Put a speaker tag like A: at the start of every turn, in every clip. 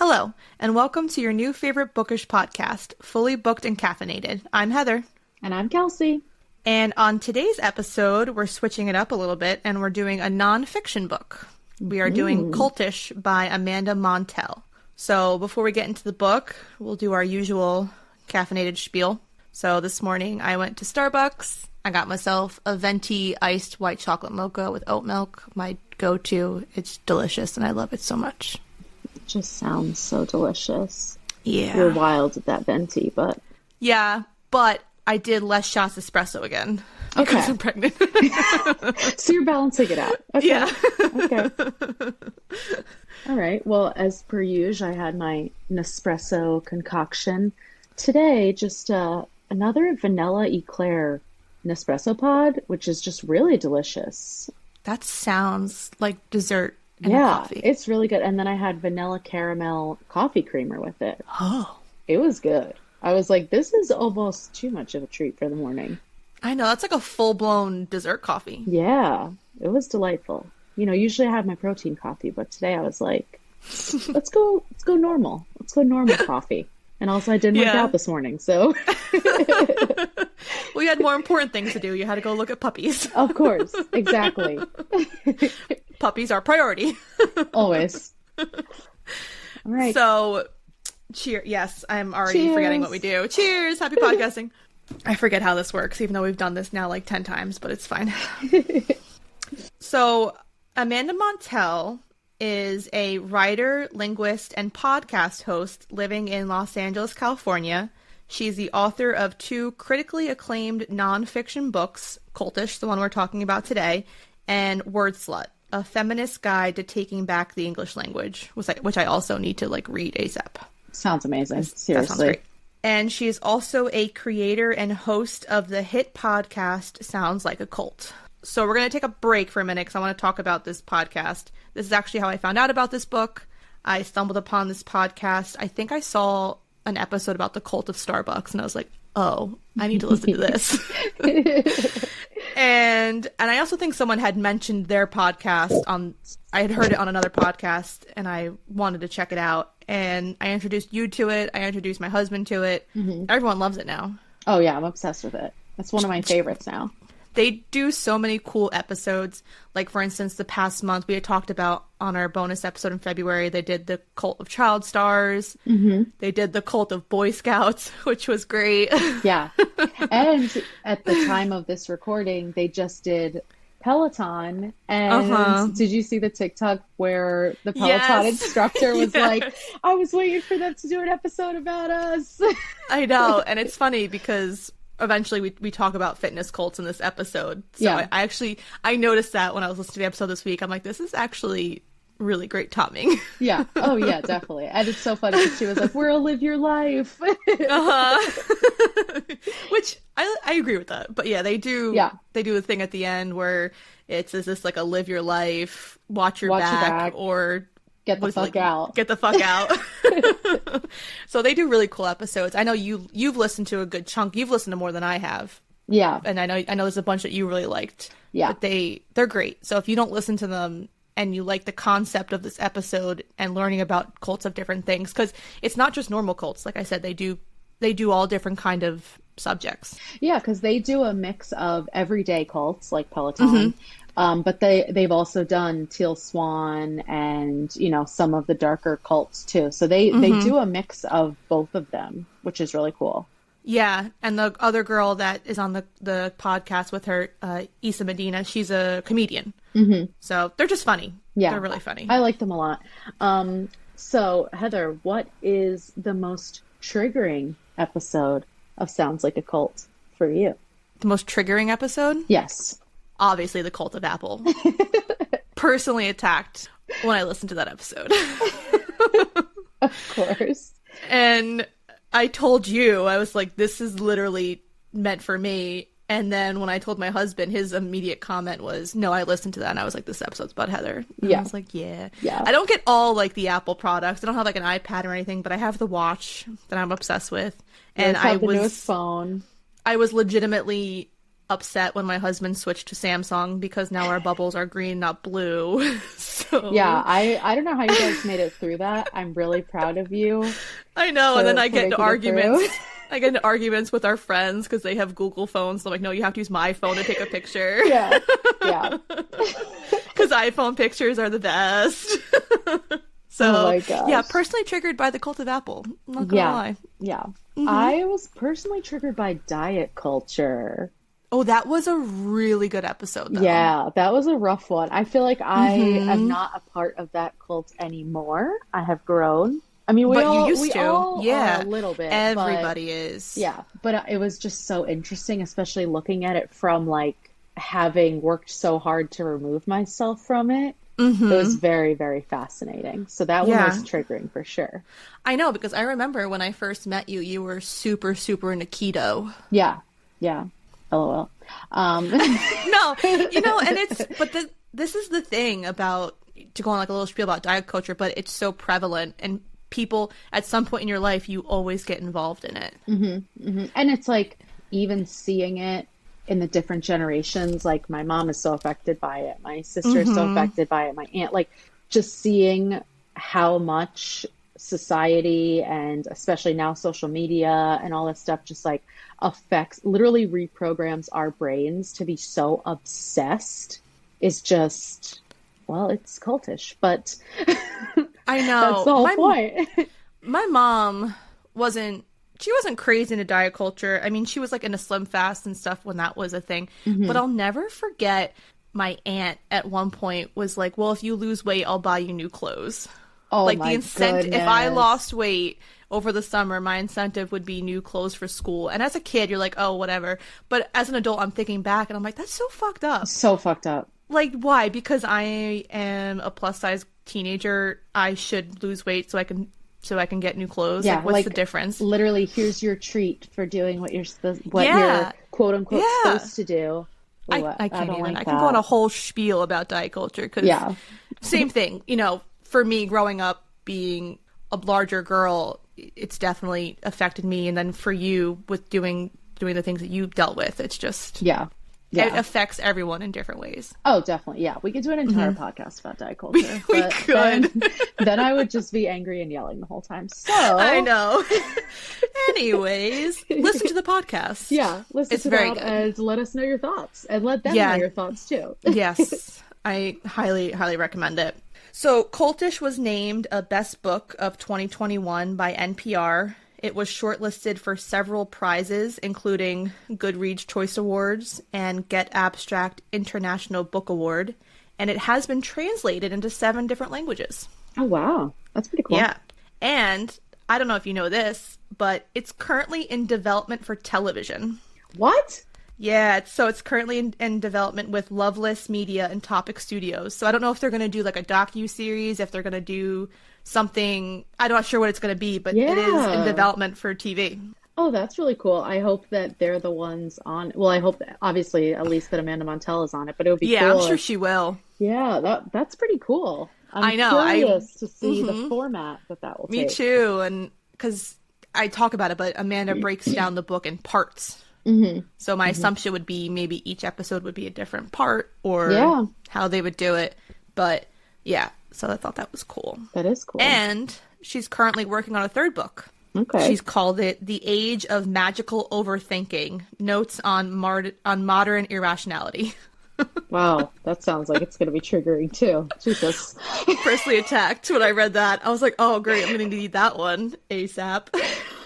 A: Hello, and welcome to your new favorite bookish podcast, Fully Booked and Caffeinated. I'm Heather.
B: And I'm Kelsey.
A: And on today's episode, we're switching it up a little bit, and we're doing a nonfiction book. We are doing Cultish by Amanda Montell. So before we get into the book, we'll do our usual caffeinated spiel. So this morning, I went to Starbucks. I got myself a venti iced white chocolate mocha with oat milk, my go-to. It's delicious, and I love it so much.
B: It just sounds so delicious.
A: Yeah.
B: You're wild at that venti, but...
A: Yeah, but I did less shots espresso again because I'm pregnant.
B: So you're balancing it out. Okay.
A: Yeah.
B: Okay. All right. Well, as per usual, I had my Nespresso concoction. Today, just another vanilla eclair Nespresso pod, which is just really delicious.
A: That sounds like dessert and coffee.
B: It's really good. And then I had vanilla caramel coffee creamer with it.
A: Oh.
B: It was good. I was like, this is almost too much of a treat for the morning.
A: I know. That's like a full-blown dessert coffee.
B: Yeah. It was delightful. You know, usually I have my protein coffee, but today I was like, let's go normal. Let's go normal coffee. And also I didn't work out this morning, so.
A: Well, you had more important things to do. You had to go look at puppies.
B: Of course. Exactly.
A: Puppies are priority.
B: Always. All right.
A: So, cheers. Yes, I'm already forgetting what we do. Cheers. Happy podcasting. I forget how this works, even though we've done this now like 10 times, but it's fine. So, Amanda Montell is a writer, linguist, and podcast host living in Los Angeles, California. She's the author of 2 critically acclaimed nonfiction books, Cultish, the one we're talking about today, and Word Slut, a feminist guide to taking back the English language, which I also need to read ASAP.
B: Sounds amazing. Seriously.
A: That sounds great. And she is also a creator and host of the hit podcast Sounds Like a Cult. So we're going to take a break for a minute because I want to talk about this podcast. This is actually how I found out about this book. I stumbled upon this podcast. I think I saw an episode about the cult of Starbucks, and I was like, oh, I need to listen to this. And I also think someone had mentioned their podcast I had heard it on another podcast, and I wanted to check it out. And I introduced you to it. I introduced my husband to it. Mm-hmm. Everyone loves it now.
B: Oh, yeah. I'm obsessed with it. It's one of my favorites now.
A: They do so many cool episodes. Like, for instance, the past month we had talked about on our bonus episode in February, they did the cult of child stars. Mm-hmm. They did the cult of Boy Scouts, which was great. Yeah.
B: And at the time of this recording, they just did Peloton. And did you see the TikTok where the Peloton instructor was like, I was waiting for them to do an episode about us.
A: I know. And it's funny because eventually we talk about fitness cults in this episode. So I noticed that when I was listening to the episode this week. I'm like, this is actually really great timing. Yeah.
B: Oh, yeah, definitely. And it's so funny because she was like, we're a live your life.
A: Which I agree with that. But yeah, they do a thing at the end where is this like a live your life, watch your back, or
B: get the fuck out.
A: Get the fuck out. So they do really cool episodes. I know you've listened to a good chunk. You've listened to more than I have. Yeah. And I know there's a bunch that you really liked. Yeah. But they're great. So if you don't listen to them and you like the concept of this episode and learning about cults of different things, because it's not just normal cults. Like I said, they do all different kind of subjects.
B: Yeah, because they do a mix of everyday cults like Peloton. Mm-hmm. But they've also done Teal Swan and, some of the darker cults too. So they do a mix of both of them, which is really cool.
A: Yeah. And the other girl that is on the podcast with her, Issa Medina, she's a comedian. Mm-hmm. So they're just funny. Yeah. They're really funny.
B: I like them a lot. So Heather, what is the most triggering episode of Sounds Like a Cult for you?
A: The most triggering episode?
B: Yes.
A: Obviously, the cult of Apple. Personally attacked when I listened to that episode.
B: Of course.
A: And I told you, I was like, this is literally meant for me. And then when I told my husband, his immediate comment was, no, I listened to that. And I was like, this episode's about Heather. And I was like, yeah. I don't get all the Apple products. I don't have an iPad or anything, but I have the watch that I'm obsessed with. And
B: I was the newest phone.
A: I was legitimately upset when my husband switched to Samsung because now our bubbles are green, not blue. So
B: Yeah, I don't know how you guys made it through that. I'm really proud of you
A: I know, and then I
B: for
A: get into
B: making it
A: arguments.
B: through.
A: I get into arguments with our friends because they have Google phones. So I'm like, no, you have to use my phone to take a picture.
B: Yeah, yeah.
A: Because iPhone pictures are the best. So,
B: Oh my gosh.
A: yeah, personally triggered by the cult of Apple. I'm not gonna lie.
B: Yeah. I was personally triggered by diet culture.
A: Oh, that was a really good episode, though.
B: Yeah, that was a rough one. I feel like I am not a part of that cult anymore. I have grown. I mean,
A: But you used
B: we
A: to.
B: all
A: Yeah.
B: are a little bit.
A: Everybody is.
B: Yeah, but it was just so interesting, especially looking at it from like having worked so hard to remove myself from it. It was very, very fascinating. So that one was triggering for sure.
A: I know, because I remember when I first met you, you were super, super into keto.
B: Yeah, yeah. LOL.
A: No, you know, and this is the thing about, to go on like a little spiel about diet culture, but it's so prevalent, and people at some point in your life, you always get involved in it.
B: And it's like, even seeing it in the different generations, like my mom is so affected by it, my sister is so affected by it, my aunt, like just seeing how much society, and especially now social media and all that stuff, just like literally reprograms our brains to be so obsessed, is just, well, it's cultish, but
A: I know.
B: that's the whole point.
A: My mom wasn't crazy into diet culture. I mean, she was like in a slim fast and stuff when that was a thing. But I'll never forget my aunt at one point was like, well, if you lose weight, I'll buy you new clothes.
B: Oh,
A: like
B: my
A: the incentive,
B: goodness.
A: if I lost weight over the summer, my incentive would be new clothes for school. And as a kid, you're like, oh, whatever. But as an adult, I'm thinking back and I'm like, that's so fucked up.
B: So fucked up.
A: Like, why? Because I am a plus size teenager, I should lose weight so I can get new clothes.
B: Yeah,
A: like, what's the difference?
B: Literally, here's your treat for doing what you're you're quote unquote supposed to do.
A: I can't
B: don't
A: even.
B: like
A: I can go on a whole spiel about diet culture because same thing. You know, for me growing up being a larger girl, it's definitely affected me. And then for you with doing the things that you've dealt with, it's just it affects everyone in different ways.
B: Oh, definitely. Yeah. We could do an entire podcast about diet culture.
A: We could.
B: Then I would just be angry and yelling the whole time. So
A: I know. Anyways, listen to the podcast.
B: Yeah. Listen to
A: very
B: that
A: good.
B: and let us know your thoughts. And let them know your thoughts too.
A: Yes. I highly, highly recommend it. So Cultish was named a Best Book of 2021 by NPR. It was shortlisted for several prizes, including Goodreads Choice Awards and Get Abstract International Book Award, and it has been translated into 7 different languages.
B: Oh, wow. That's pretty cool.
A: Yeah. And I don't know if you know this, but it's currently in development for television.
B: What?
A: Yeah, so it's currently in development with Loveless Media and Topic Studios. So I don't know if they're going to do like a docu-series, if they're going to do something. I'm not sure what it's going to be, but it is in development for TV.
B: Oh, that's really cool. I hope that they're the ones on. Well, I hope that, obviously, at least that Amanda Montell is on it, but it would be cool.
A: Yeah, I'm sure she will.
B: Yeah, that's pretty cool.
A: I know.
B: Curious to see the format that will take.
A: Me too, and because I talk about it, but Amanda breaks down the book in parts. So my assumption would be maybe each episode would be a different part or how they would do it. But yeah, so I thought that was cool.
B: That is cool.
A: And she's currently working on a 3rd book.
B: Okay.
A: She's called it The Age of Magical Overthinking, Notes on Modern Irrationality.
B: Wow, that sounds like it's going to be triggering too. Jesus.
A: Personally attacked when I read that. I was like, oh great, I'm going to need that one ASAP.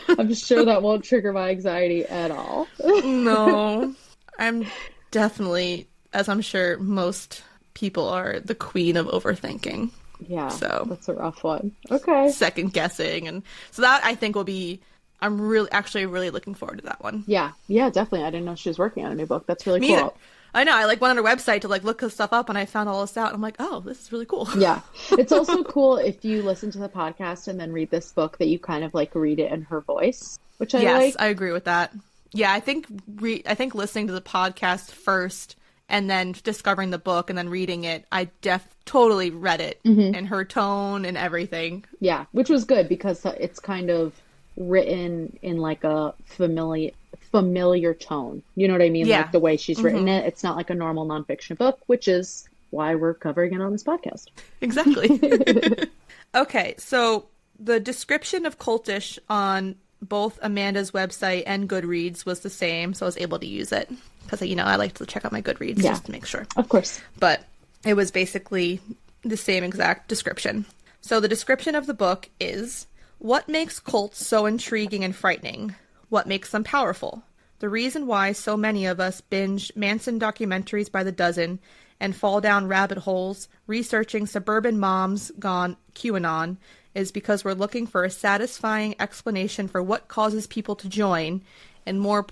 B: I'm sure that won't trigger my anxiety at all.
A: No, I'm definitely, as I'm sure most people are, the queen of overthinking.
B: Yeah,
A: so
B: that's a rough one. Okay.
A: Second guessing. And so that I think will be, I'm really looking forward to that one.
B: Yeah, definitely. I didn't know she was working on a new book. That's really cool.
A: Either. I know. I went on her website to look this stuff up and I found all this out. I'm like, oh, this is really cool.
B: Yeah. It's also cool if you listen to the podcast and then read this book that you kind of like read it in her voice, which I like.
A: Yes, I agree with that. Yeah, I think listening to the podcast first and then discovering the book and then reading it, I totally read it in her tone and everything.
B: Yeah, which was good because it's kind of written in like a familiar tone. You know what I mean?
A: Yeah.
B: Like the way she's written it. It's not like a normal nonfiction book, which is why we're covering it on this podcast.
A: Exactly. Okay, so the description of Cultish on both Amanda's website and Goodreads was the same, so I was able to use it because, I like to check out my Goodreads just to make sure.
B: Of course.
A: But it was basically the same exact description. So the description of the book is, what makes cults so intriguing and frightening? What makes them powerful? The reason why so many of us binge Manson documentaries by the dozen and fall down rabbit holes researching suburban moms gone QAnon is because we're looking for a satisfying explanation for what causes people to join and more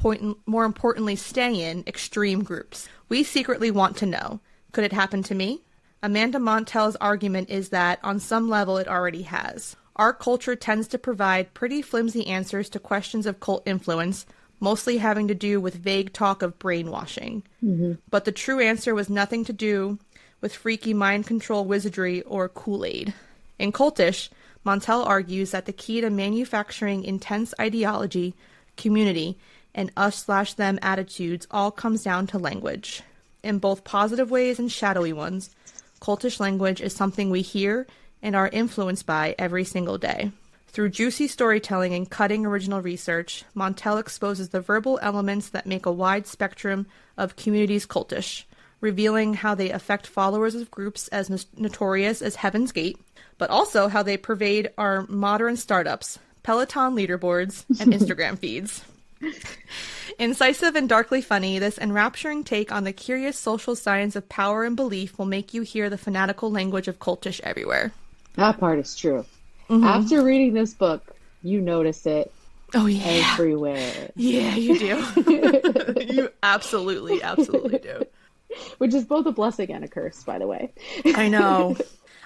A: importantly stay in extreme groups. We secretly want to know, could it happen to me? Amanda Montell's argument is that on some level it already has. Our culture tends to provide pretty flimsy answers to questions of cult influence, mostly having to do with vague talk of brainwashing. But the true answer was nothing to do with freaky mind control wizardry or Kool-Aid. In Cultish, Montell argues that the key to manufacturing intense ideology, community, and us/them attitudes all comes down to language. In both positive ways and shadowy ones, Cultish language is something we hear and are influenced by every single day. Through juicy storytelling and cutting original research, Montell exposes the verbal elements that make a wide spectrum of communities cultish, revealing how they affect followers of groups as notorious as Heaven's Gate, but also how they pervade our modern startups, Peloton leaderboards, and Instagram feeds. Incisive and darkly funny, this enrapturing take on the curious social science of power and belief will make you hear the fanatical language of cultish everywhere.
B: That part is true. After reading this book, you notice it everywhere.
A: Yeah, you do. You absolutely do.
B: Which is both a blessing and a curse, by the way.
A: I know.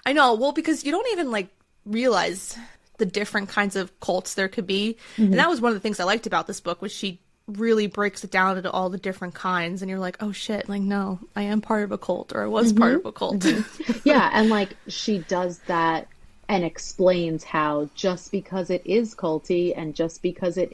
A: Well, because you don't even, realize the different kinds of cults there could be. And that was one of the things I liked about this book, was she really breaks it down into all the different kinds. And you're like, oh, shit, no, I am part of a cult, or I was part of a cult.
B: Yeah, and, she does that and explains how just because it is culty and just because it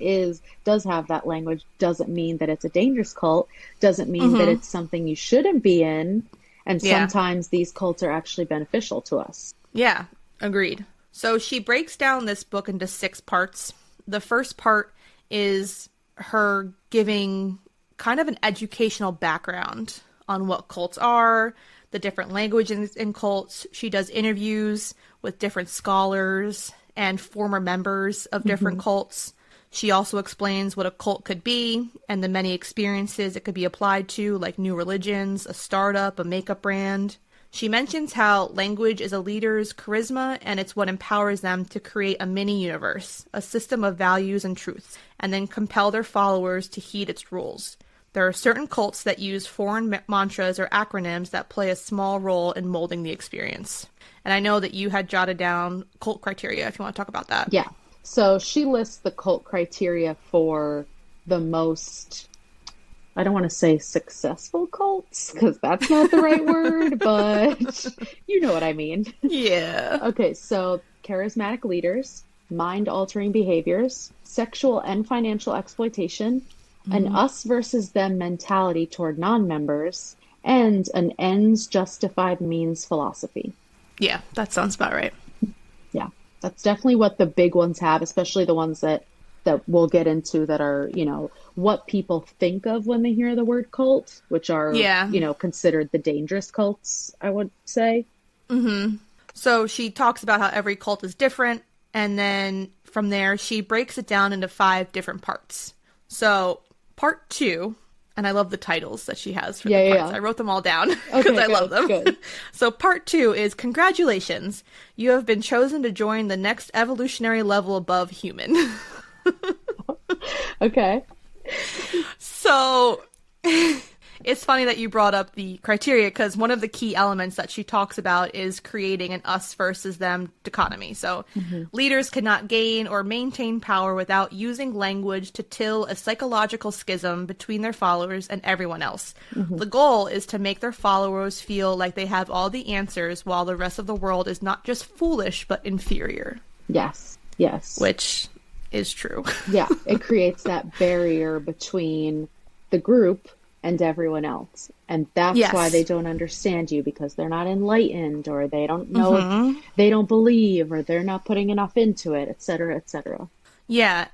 B: does have that language doesn't mean that it's a dangerous cult, doesn't mean that it's something you shouldn't be in. And sometimes these cults are actually beneficial to us. Yeah,
A: agreed. So she breaks down this book into 6 parts. The first part is her giving kind of an educational background on what cults are, the different languages in cults. She does interviews with different scholars and former members of different cults. She also explains what a cult could be and the many experiences it could be applied to, like new religions, a startup, a makeup brand. She mentions how language is a leader's charisma and it's what empowers them to create a mini-universe, a system of values and truths, and then compel their followers to heed its rules. There are certain cults that use foreign mantras or acronyms that play a small role in molding the experience. And I know that you had jotted down cult criteria, if you want to talk about that.
B: Yeah. So she lists the cult criteria for the most, I don't want to say successful cults, because that's not the right word, but you know what I mean.
A: Yeah.
B: Okay, so charismatic leaders, mind-altering behaviors, sexual and financial exploitation, an us versus them mentality toward non-members, and an ends justified means philosophy.
A: Yeah, that sounds about right.
B: Yeah, that's definitely what the big ones have, especially the ones that we'll get into that are, what people think of when they hear the word cult, which are, considered the dangerous cults, I would say.
A: So she talks about how every cult is different, and then from there she breaks it down into 5 different parts. So part 2, and I love the titles that she has for the parts. I wrote them all down because I love them. Good. So part 2 is, congratulations, you have been chosen to join the next evolutionary level above human.
B: Okay.
A: So it's funny that you brought up the criteria, because one of the key elements that she talks about is creating an us versus them dichotomy. So leaders cannot gain or maintain power without using language to till a psychological schism between their followers and everyone else. The goal is to make their followers feel like they have all the answers while the rest of the world is not just foolish, but inferior.
B: Yes.
A: Which is true.
B: Yeah, it creates that barrier between the group and everyone else. And that's why they
A: Yes.
B: don't understand you, because they're not enlightened, or they don't know, they don't believe, or they're not putting enough into it, et cetera, et cetera.
A: Yeah.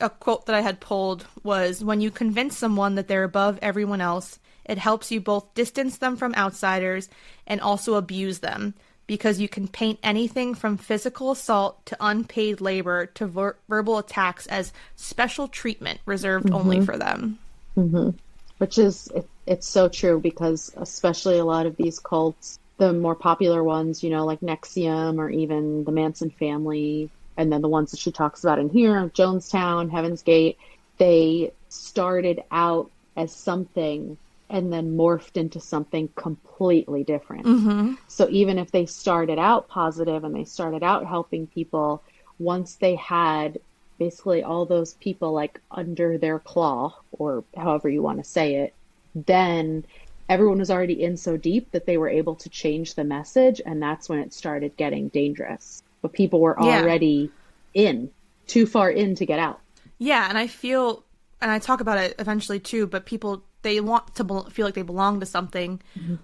A: A quote that I had pulled was, when you convince someone that they're above everyone else, it helps you both distance them from outsiders and also abuse them, because you can paint anything from physical assault to unpaid labor to verbal attacks as special treatment reserved only for them.
B: Which is, it's so true, because especially a lot of these cults, the more popular ones, you know, like Nexium or even the Manson family, and then the ones that she talks about in here, Jonestown, Heaven's Gate, they started out as something and then morphed into something completely different. So even if they started out positive and they started out helping people, once they had basically all those people like under their claw, or however you want to say it, then everyone was already in so deep that they were able to change the message, and that's when it started getting dangerous. But people were already in, too far in to get out.
A: Yeah, and I feel, and I talk about it eventually too, but people, they want to feel like they belong to something.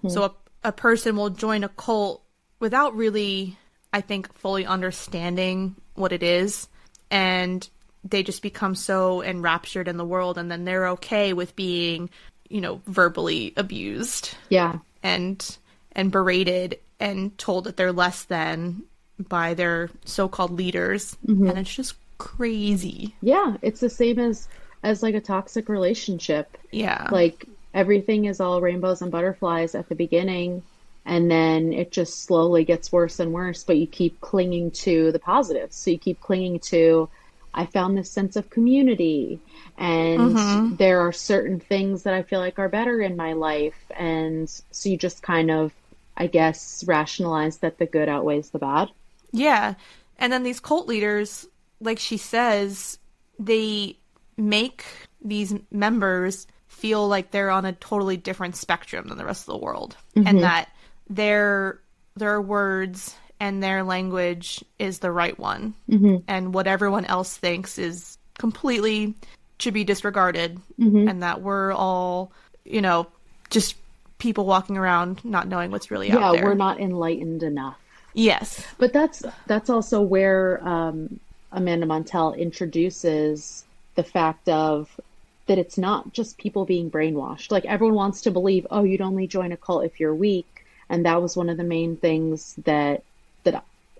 A: So a person will join a cult without really, I think, fully understanding what it is. And they just become so enraptured in the world, and then they're okay with being, you know, verbally abused.
B: Yeah.
A: And berated and told that they're less than by their so-called leaders. And it's just crazy.
B: Yeah, it's the same as like a toxic relationship.
A: Yeah.
B: Like everything is all rainbows and butterflies at the beginning, and then it just slowly gets worse and worse, but you keep clinging to the positives. So you keep clinging to, I found this sense of community, and there are certain things that I feel like are better in my life. And so you just kind of, I guess, rationalize that the good outweighs the bad.
A: Yeah. And then these cult leaders, like she says, they make these members feel like they're on a totally different spectrum than the rest of the world. And that their words and their language is the right one. And what everyone else thinks is completely should be disregarded. And that we're all, you know, just people walking around not knowing what's really out there.
B: Yeah, we're not enlightened enough.
A: Yes.
B: But that's also where Amanda Montell introduces the fact of that it's not just people being brainwashed. Like everyone wants to believe, oh, you'd only join a cult if you're weak. And that was one of the main things that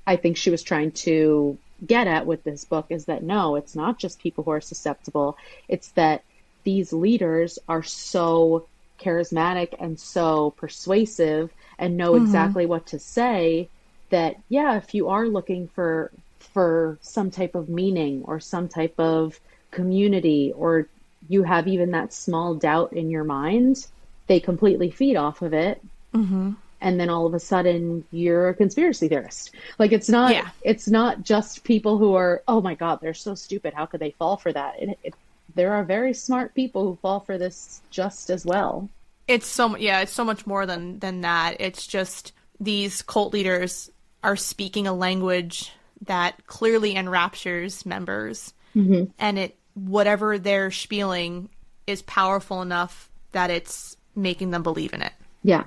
B: I think she was trying to get at with this book, is that no, it's not just people who are susceptible. It's that these leaders are so charismatic and so persuasive and know exactly what to say, that, yeah, if you are looking for some type of meaning or some type of community, or you have even that small doubt in your mind, they completely feed off of it. And then all of a sudden you're a conspiracy theorist. Like it's not just people who are, oh my God, they're so stupid, how could they fall for that? There are very smart people who fall for this just as well.
A: It's so much more than that. It's just these cult leaders are speaking a language that clearly enraptures members, and whatever they're spieling is powerful enough that it's making them believe in it.
B: Yeah.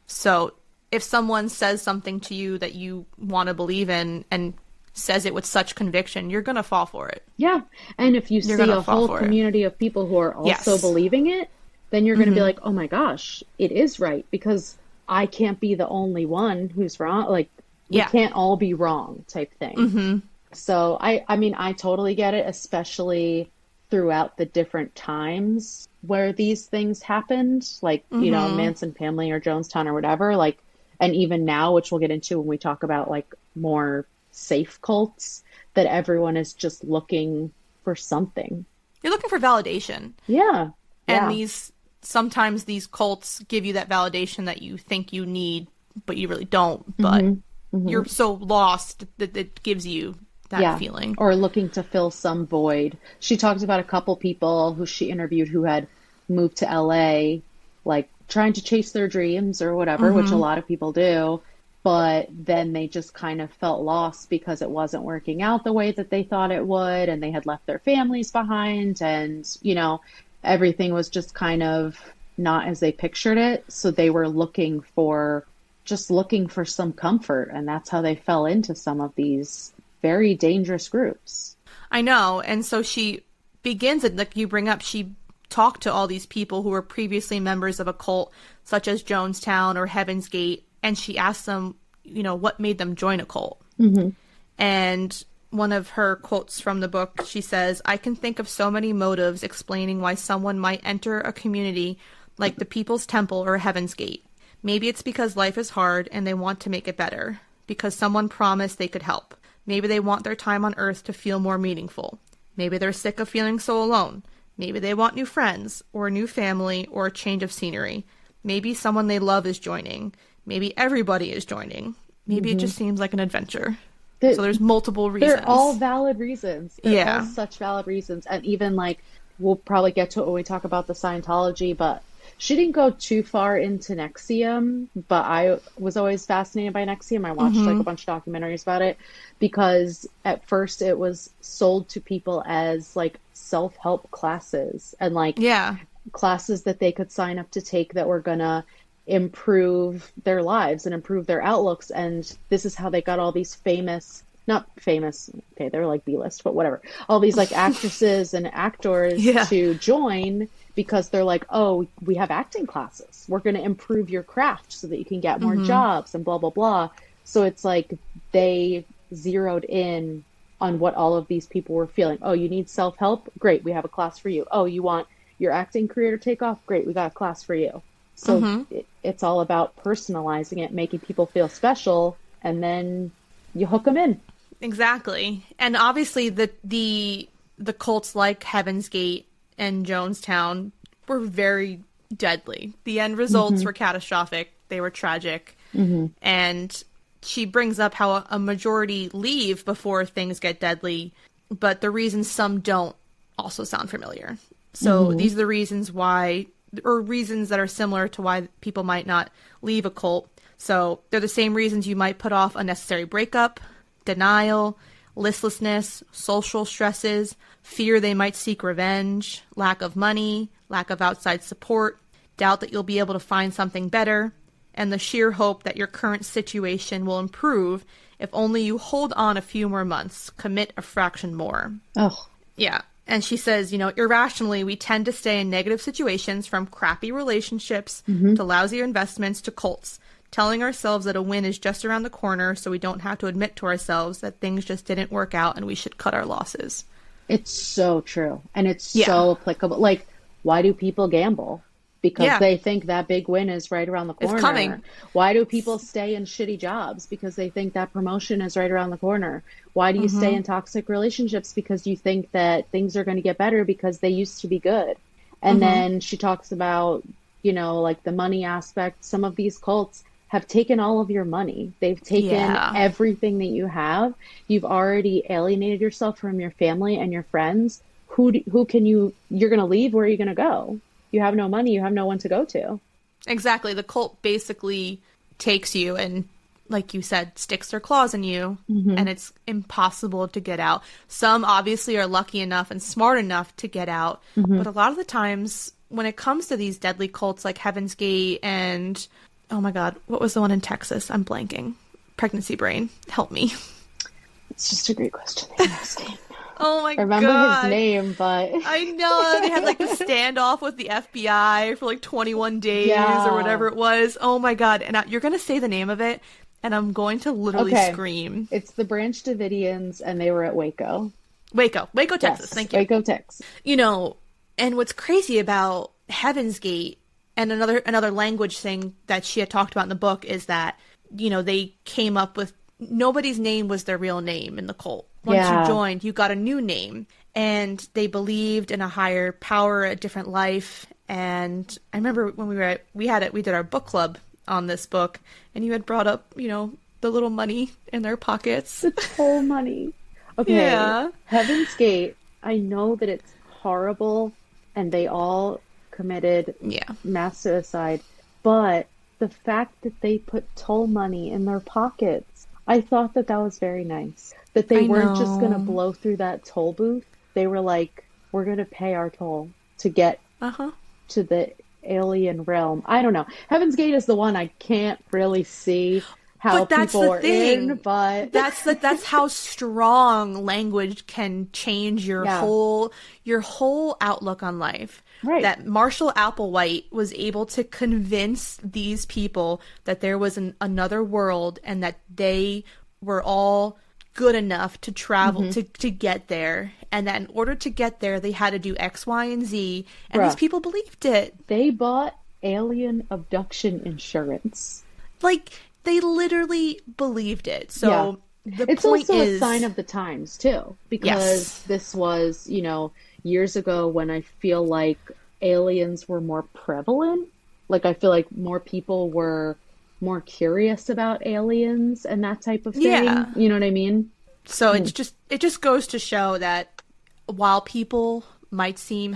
A: So if someone says something to you that you want to believe in and says it with such conviction, you're going to fall for it.
B: Yeah. And if you see a whole community of people who are also believing it, then you're going to be like, oh my gosh, it is right, because I can't be the only one who's wrong. Like, we can't all be wrong type thing. So I mean, I totally get it, especially throughout the different times where these things happened, like, you know, Manson family or Jonestown or whatever, like, and even now, which we'll get into when we talk about like more safe cults, that everyone is just looking for something.
A: You're looking for validation.
B: Yeah.
A: And sometimes these cults give you that validation that you think you need, but you really don't. But you're so lost that it gives you that feeling.
B: Or looking to fill some void. She talked about a couple people who she interviewed who had moved to LA, like trying to chase their dreams or whatever, which a lot of people do. but then they just kind of felt lost because it wasn't working out the way that they thought it would, and they had left their families behind, and, you know, everything was just kind of not as they pictured it. So they were looking for some comfort, and that's how they fell into some of these very dangerous groups.
A: I know. And so she begins it, like you bring up, she talked to all these people who were previously members of a cult, such as Jonestown or Heaven's Gate, and she asked them, you know, what made them join a cult. Mm-hmm. And one of her quotes from the book, she says, "I can think of so many motives explaining why someone might enter a community like the People's Temple or Heaven's Gate. Maybe it's because life is hard and they want to make it better, because someone promised they could help. Maybe they want their time on Earth to feel more meaningful. Maybe they're sick of feeling so alone. Maybe they want new friends, or a new family, or a change of scenery. Maybe someone they love is joining. Maybe everybody is joining. Maybe it just seems like an adventure." So there's multiple reasons.
B: They're all valid reasons. They're all such valid reasons. And even, like, we'll probably get to it when we talk about the Scientology, but she didn't go too far into NXIVM, but I was always fascinated by NXIVM. I watched like a bunch of documentaries about it, because at first it was sold to people as like self-help classes, and like classes that they could sign up to take that were gonna improve their lives and improve their outlooks. And this is how they got all these not famous, okay, they're like B-list, but whatever, all these like actresses and actors to join, because they're like, oh, we have acting classes, we're going to improve your craft so that you can get more jobs and blah blah blah. So it's like they zeroed in on what all of these people were feeling. Oh, you need self-help? Great, we have a class for you. Oh, you want your acting career to take off? Great, we got a class for you. So it's all about personalizing it, making people feel special, and then you hook them in.
A: Exactly. And obviously the cults like Heaven's Gate and Jonestown were very deadly. The end results were catastrophic. They were tragic. And she brings up how a majority leave before things get deadly, but the reasons some don't also sound familiar. So these are the reasons why, or reasons that are similar to why people might not leave a cult. So they're the same reasons you might put off unnecessary breakup, denial, listlessness, social stresses, fear they might seek revenge, lack of money, lack of outside support, doubt that you'll be able to find something better, and the sheer hope that your current situation will improve if only you hold on a few more months, commit a fraction more.
B: Oh.
A: Yeah. And she says, you know, irrationally, we tend to stay in negative situations, from crappy relationships to lousy investments to cults, telling ourselves that a win is just around the corner so we don't have to admit to ourselves that things just didn't work out and we should cut our losses.
B: It's so true. And it's so applicable. Like, why do people gamble? Because they think that big win is right around the corner.
A: It's coming.
B: Why do people stay in shitty jobs? Because they think that promotion is right around the corner. Why do you stay in toxic relationships? Because you think that things are going to get better because they used to be good. And then she talks about, you know, like the money aspect. Some of these cults have taken all of your money. They've taken everything that you have. You've already alienated yourself from your family and your friends. Who can you're going to leave? Where are you going to go? You have no money. You have no one to go to.
A: Exactly. The cult basically takes you and, like you said, sticks their claws in you, and it's impossible to get out. Some obviously are lucky enough and smart enough to get out, but a lot of the times when it comes to these deadly cults like Heaven's Gate and, oh my God, what was the one in Texas? I'm blanking. Pregnancy brain. Help me.
B: It's just a great question that you're asking.
A: Oh my God.
B: I remember his name, but
A: I know. They had like the standoff with the FBI for like 21 days or whatever it was. Oh my God. And you're going to say the name of it, and I'm going to literally scream.
B: It's the Branch Davidians, and they were at Waco.
A: Waco, Texas.
B: Yes,
A: thank you.
B: Waco, Texas.
A: You know, and what's crazy about Heaven's Gate, and another language thing that she had talked about in the book, is that, you know, they came up with, nobody's name was their real name in the cult. Once you joined, you got a new name, and they believed in a higher power, a different life. And I remember when we did our book club on this book, and you had brought up, you know, the little money in their pockets.
B: The whole money. Okay. Yeah. Heaven's Gate, I know that it's horrible, and they all committed mass suicide, but the fact that they put toll money in their pockets, I thought that that was very nice. That they weren't just going to blow through that toll booth. They were like, we're going to pay our toll to get to the alien realm. I don't know. Heaven's Gate is the one I can't really see how people are in, but
A: that's how strong language can change your whole outlook on life.
B: Right.
A: That Marshall Applewhite was able to convince these people that there was another world and that they were all good enough to travel to get there, and that in order to get there they had to do X, Y, and Z, and these people believed it.
B: They bought alien abduction insurance.
A: Like, they literally believed it. So
B: it's
A: point
B: also
A: is
B: a sign of the times too, because this was, you know, years ago when I feel like aliens were more prevalent. Like, I feel like more people were more curious about aliens and that type of thing.
A: Yeah.
B: You know what I mean?
A: So it just goes to show that while people might seem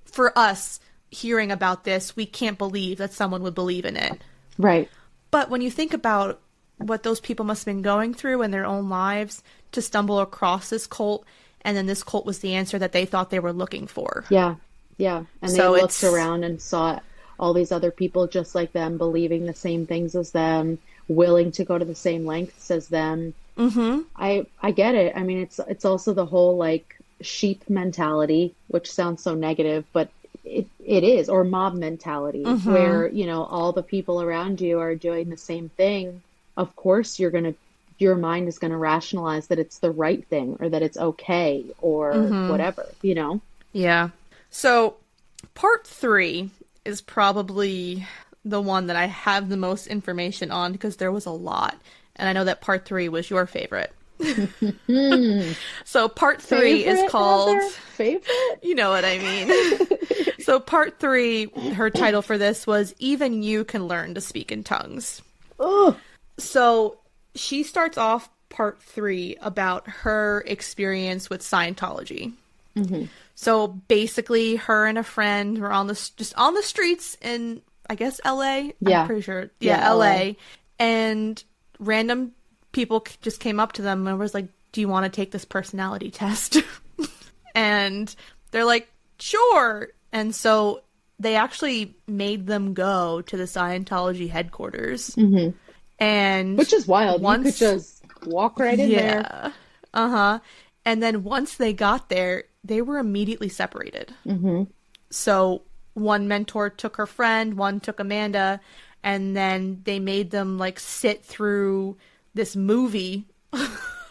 A: for us hearing about this, we can't believe that someone would believe in it.
B: Right.
A: But when you think about what those people must have been going through in their own lives to stumble across this cult, and then this cult was the answer that they thought they were looking for.
B: Yeah. Yeah. And
A: so
B: they looked around and saw all these other people just like them, believing the same things as them, willing to go to the same lengths as them.
A: Mm-hmm.
B: I get it. I mean, it's also the whole like sheep mentality, which sounds so negative, but it is, or mob mentality, where, you know, all the people around you are doing the same thing. Of course, your mind is going to rationalize that it's the right thing, or that it's okay, or whatever, you know?
A: Yeah. So part 3 is probably the one that I have the most information on, because there was a lot. And I know that part 3 was your favorite. So part 3 is called...
B: Favorite?
A: You know what I mean. So part 3, her title for this was Even You Can Learn to Speak in Tongues.
B: Ugh.
A: So she starts off part 3 about her experience with Scientology. So basically, her and a friend were just on the streets in, I guess, LA.
B: Yeah.
A: I'm pretty sure. Yeah, LA. And random people just came up to them and was like, do you want to take this personality test? And they're like, sure. And so they actually made them go to the Scientology headquarters. And
B: which is wild. You could just walk right in there.
A: And then once they got there, they were immediately separated. So one mentor took her friend, one took Amanda, and then they made them like sit through this movie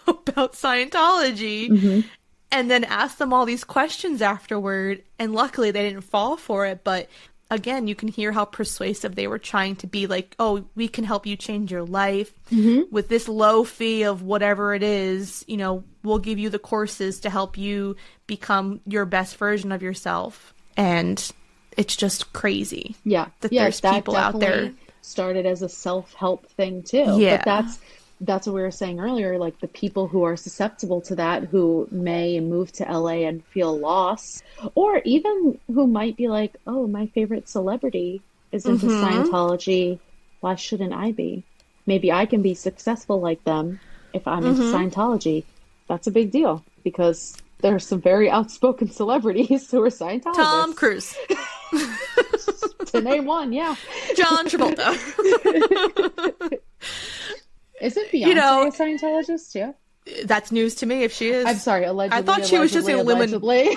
A: about Scientology and then asked them all these questions afterward. And luckily they didn't fall for it. But again, you can hear how persuasive they were trying to be, like, oh, we can help you change your life with this low fee of whatever it is. You know, we'll give you the courses to help you become your best version of yourself. And it's just crazy.
B: Yeah.
A: That there's people out there.
B: Started as a self-help thing too.
A: Yeah.
B: But that's what we were saying earlier, like the people who are susceptible to that, who may move to LA and feel lost, or even who might be like, oh, my favorite celebrity is into Scientology. Why shouldn't I be? Maybe I can be successful like them if I'm into Scientology. That's a big deal, because there are some very outspoken celebrities who are Scientologists.
A: Tom Cruise.
B: To name one, yeah.
A: John Travolta.
B: Isn't Beyonce a Scientologist? Yeah.
A: That's news to me if she is.
B: I'm sorry, allegedly.
A: I thought she was just the
B: Illuminati.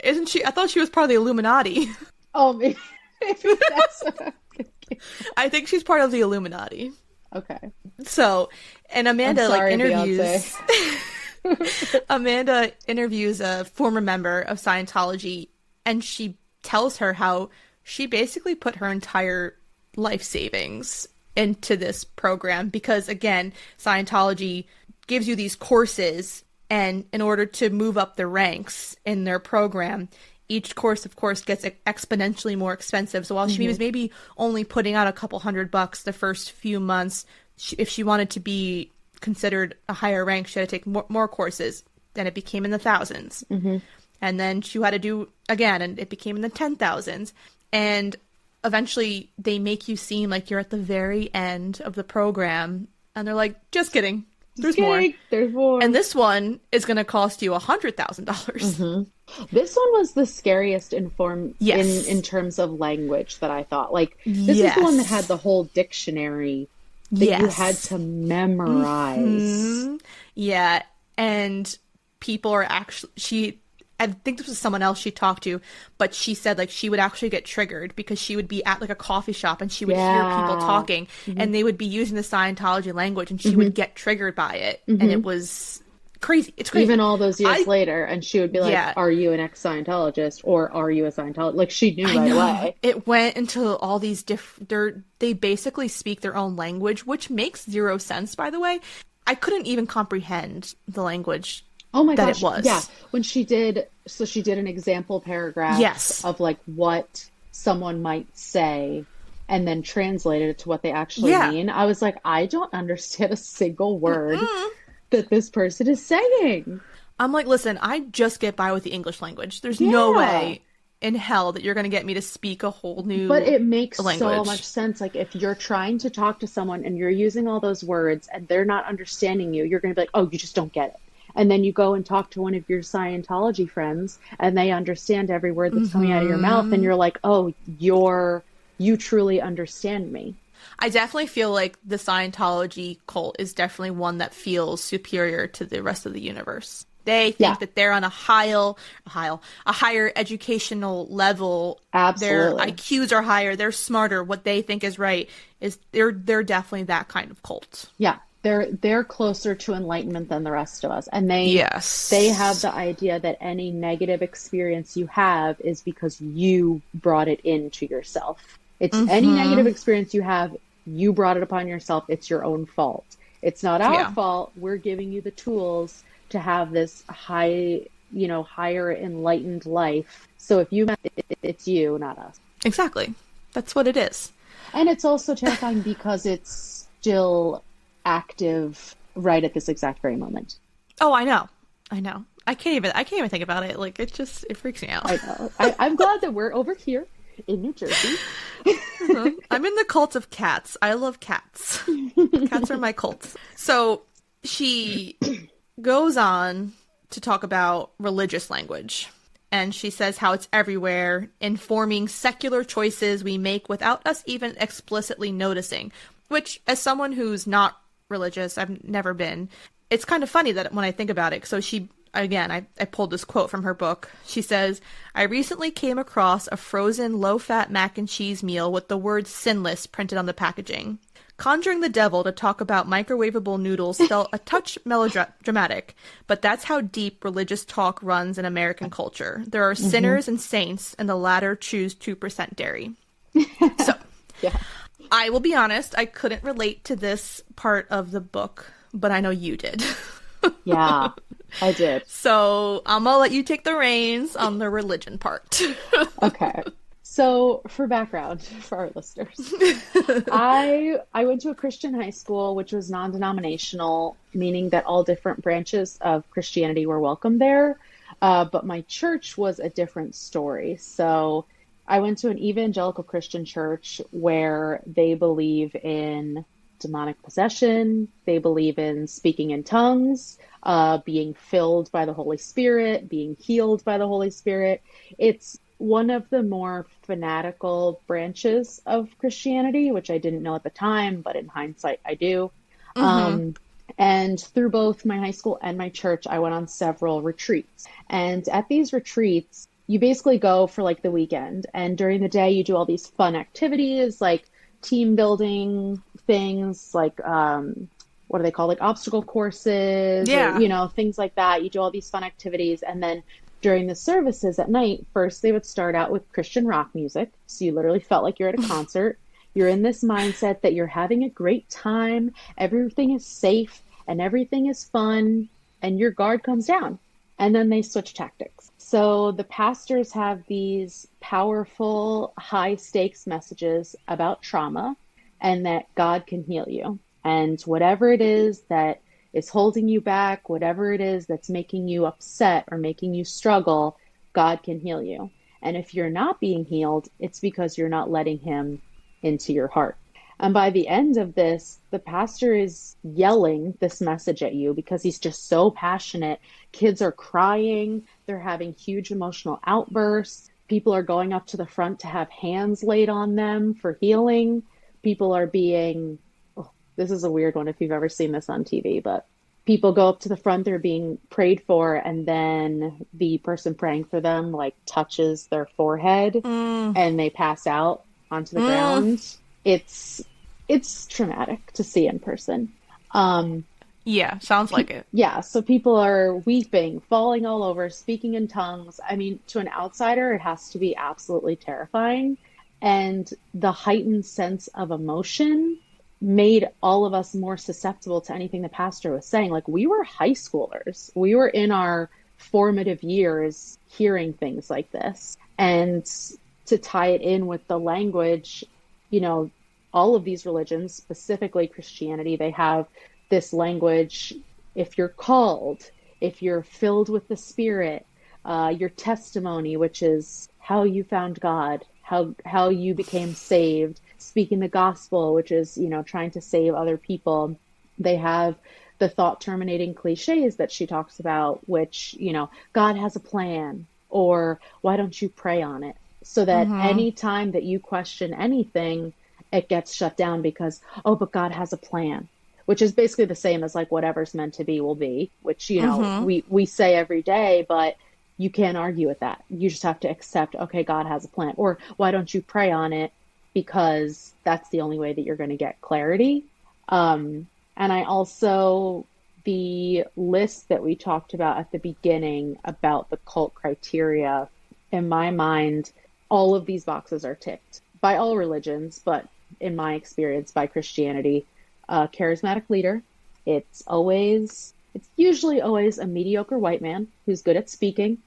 A: Isn't she? I thought she was part of the Illuminati.
B: Oh, maybe that's...
A: I think she's part of the Illuminati.
B: Okay.
A: So, and Amanda interviews...
B: Beyonce.
A: Amanda interviews a former member of Scientology, and she tells her how she basically put her entire life savings into this program because, again, Scientology gives you these courses, and in order to move up the ranks in their program, each course, of course, gets exponentially more expensive. So while she was maybe only putting out a couple $100 the first few months, if she wanted to be considered a higher rank, she had to take more courses. Then it became in the thousands. And then she had to do again, and it became in the 10,000s. And eventually they make you seem like you're at the very end of the program, and they're like, just kidding. There's more.
B: There's more.
A: And this one is going to cost you $100,000.
B: This one was the scariest in terms of language that I thought. Like, this is the one that had the whole dictionary that you had to memorize.
A: Yeah. And people are actually, I think this was someone else she talked to, but she said like she would actually get triggered because she would be at like a coffee shop and she would hear people talking and they would be using the Scientology language and she would get triggered by it. And it was crazy. It's crazy.
B: Even all those years later, and she would be like, are you an ex-Scientologist or are you a Scientologist? Like, she knew right away.
A: It went into all these different, they basically speak their own language, which makes zero sense, by the way. I couldn't even comprehend the language.
B: Oh my gosh.
A: It was.
B: Yeah. When she did an example paragraph of like what someone might say and then translated it to what they actually mean. I was like, I don't understand a single word that this person is saying.
A: I'm like, listen, I just get by with the English language. There's no way in hell that you're going to get me to speak a whole new language. But it makes
B: so much sense. Like, if you're trying to talk to someone and you're using all those words and they're not understanding you, you're going to be like, oh, you just don't get it. And then you go and talk to one of your Scientology friends and they understand every word that's coming out of your mouth. And you're like, oh, you truly understand me.
A: I definitely feel like the Scientology cult is definitely one that feels superior to the rest of the universe. They think that they're on a higher educational level.
B: Absolutely.
A: Their IQs are higher. They're smarter. What they think is right is they're definitely that kind of cult.
B: Yeah. They're closer to enlightenment than the rest of us. And they have the idea that any negative experience you have is because you brought it into yourself. It's any negative experience you have, you brought it upon yourself. It's your own fault. It's not our fault. We're giving you the tools to have this higher enlightened life. So if you, it's you, not us.
A: Exactly. That's what it is.
B: And it's also terrifying because it's still active right at this exact very moment.
A: Oh, I know. I can't even think about it. Like, it freaks me out.
B: I know. I'm glad that we're over here in New Jersey.
A: I'm in the cult of cats. I love cats. Cats are my cult. So she goes on to talk about religious language. And she says how it's everywhere, informing secular choices we make without us even explicitly noticing. Which, as someone who's not religious, I've never been, it's kind of funny that when I think about it. So she, again, I pulled this quote from her book. She says, I recently came across a frozen low-fat mac and cheese meal with the word sinless printed on the packaging. Conjuring the devil to talk about microwavable noodles felt a touch melodramatic, but that's how deep religious talk runs in American culture. There are sinners and saints, and the latter choose 2% dairy. So, I will be honest, I couldn't relate to this part of the book, but I know you did.
B: Yeah, I did.
A: So I'm going to let you take the reins on the religion part.
B: Okay. So for background for our listeners, I went to a Christian high school, which was non-denominational, meaning that all different branches of Christianity were welcome there. But my church was a different story. So I went to an evangelical Christian church where they believe in demonic possession. They believe in speaking in tongues, being filled by the Holy Spirit, being healed by the Holy Spirit. It's one of the more fanatical branches of Christianity, which I didn't know at the time, but in hindsight, I do. And through both my high school and my church, I went on several retreats. And at these retreats, you basically go for like the weekend. And during the day, you do all these fun activities like team building things, like, what do they call, like obstacle courses, or, things like that. You do all these fun activities. And then during the services at night, first they would start out with Christian rock music. So you literally felt like you're at a concert. You're in this mindset that you're having a great time. Everything is safe and everything is fun, and your guard comes down. And then they switch tactics. So the pastors have these powerful, high stakes messages about trauma and that God can heal you. And whatever it is that is holding you back, whatever it is that's making you upset or making you struggle, God can heal you. And if you're not being healed, it's because you're not letting him into your heart. And by the end of this, the pastor is yelling this message at you because he's just so passionate. Kids are crying. They're having huge emotional outbursts. People are going up to the front to have hands laid on them for healing. People are being, oh, this is a weird one if you've ever seen this on TV, but people go up to the front, they're being prayed for, and then the person praying for them like touches their forehead and they pass out onto the ground. It's traumatic to see in person.
A: Yeah, sounds like it.
B: Yeah, so people are weeping, falling all over, speaking in tongues. I mean, to an outsider, it has to be absolutely terrifying. And the heightened sense of emotion made all of us more susceptible to anything the pastor was saying. Like, we were high schoolers. We were in our formative years hearing things like this. And to tie it in with the language, you know, all of these religions, specifically Christianity, they have this language: if you're called, if you're filled with the Spirit, your testimony, which is how you found God, how you became saved, speaking the gospel, which is, you know, trying to save other people. They have the thought terminating cliches that she talks about, which, you know, God has a plan, or why don't you pray on it? So that any time that you question anything, it gets shut down because, oh, but God has a plan, which is basically the same as like whatever's meant to be will be, which, you know, we say every day, but you can't argue with that. You just have to accept, okay, God has a plan. Or why don't you pray on it? Because that's the only way that you're going to get clarity. And I also, the list that we talked about at the beginning about the cult criteria, in my mind, all of these boxes are ticked by all religions, but in my experience, by Christianity. Charismatic leader. It's usually always a mediocre white man who's good at speaking,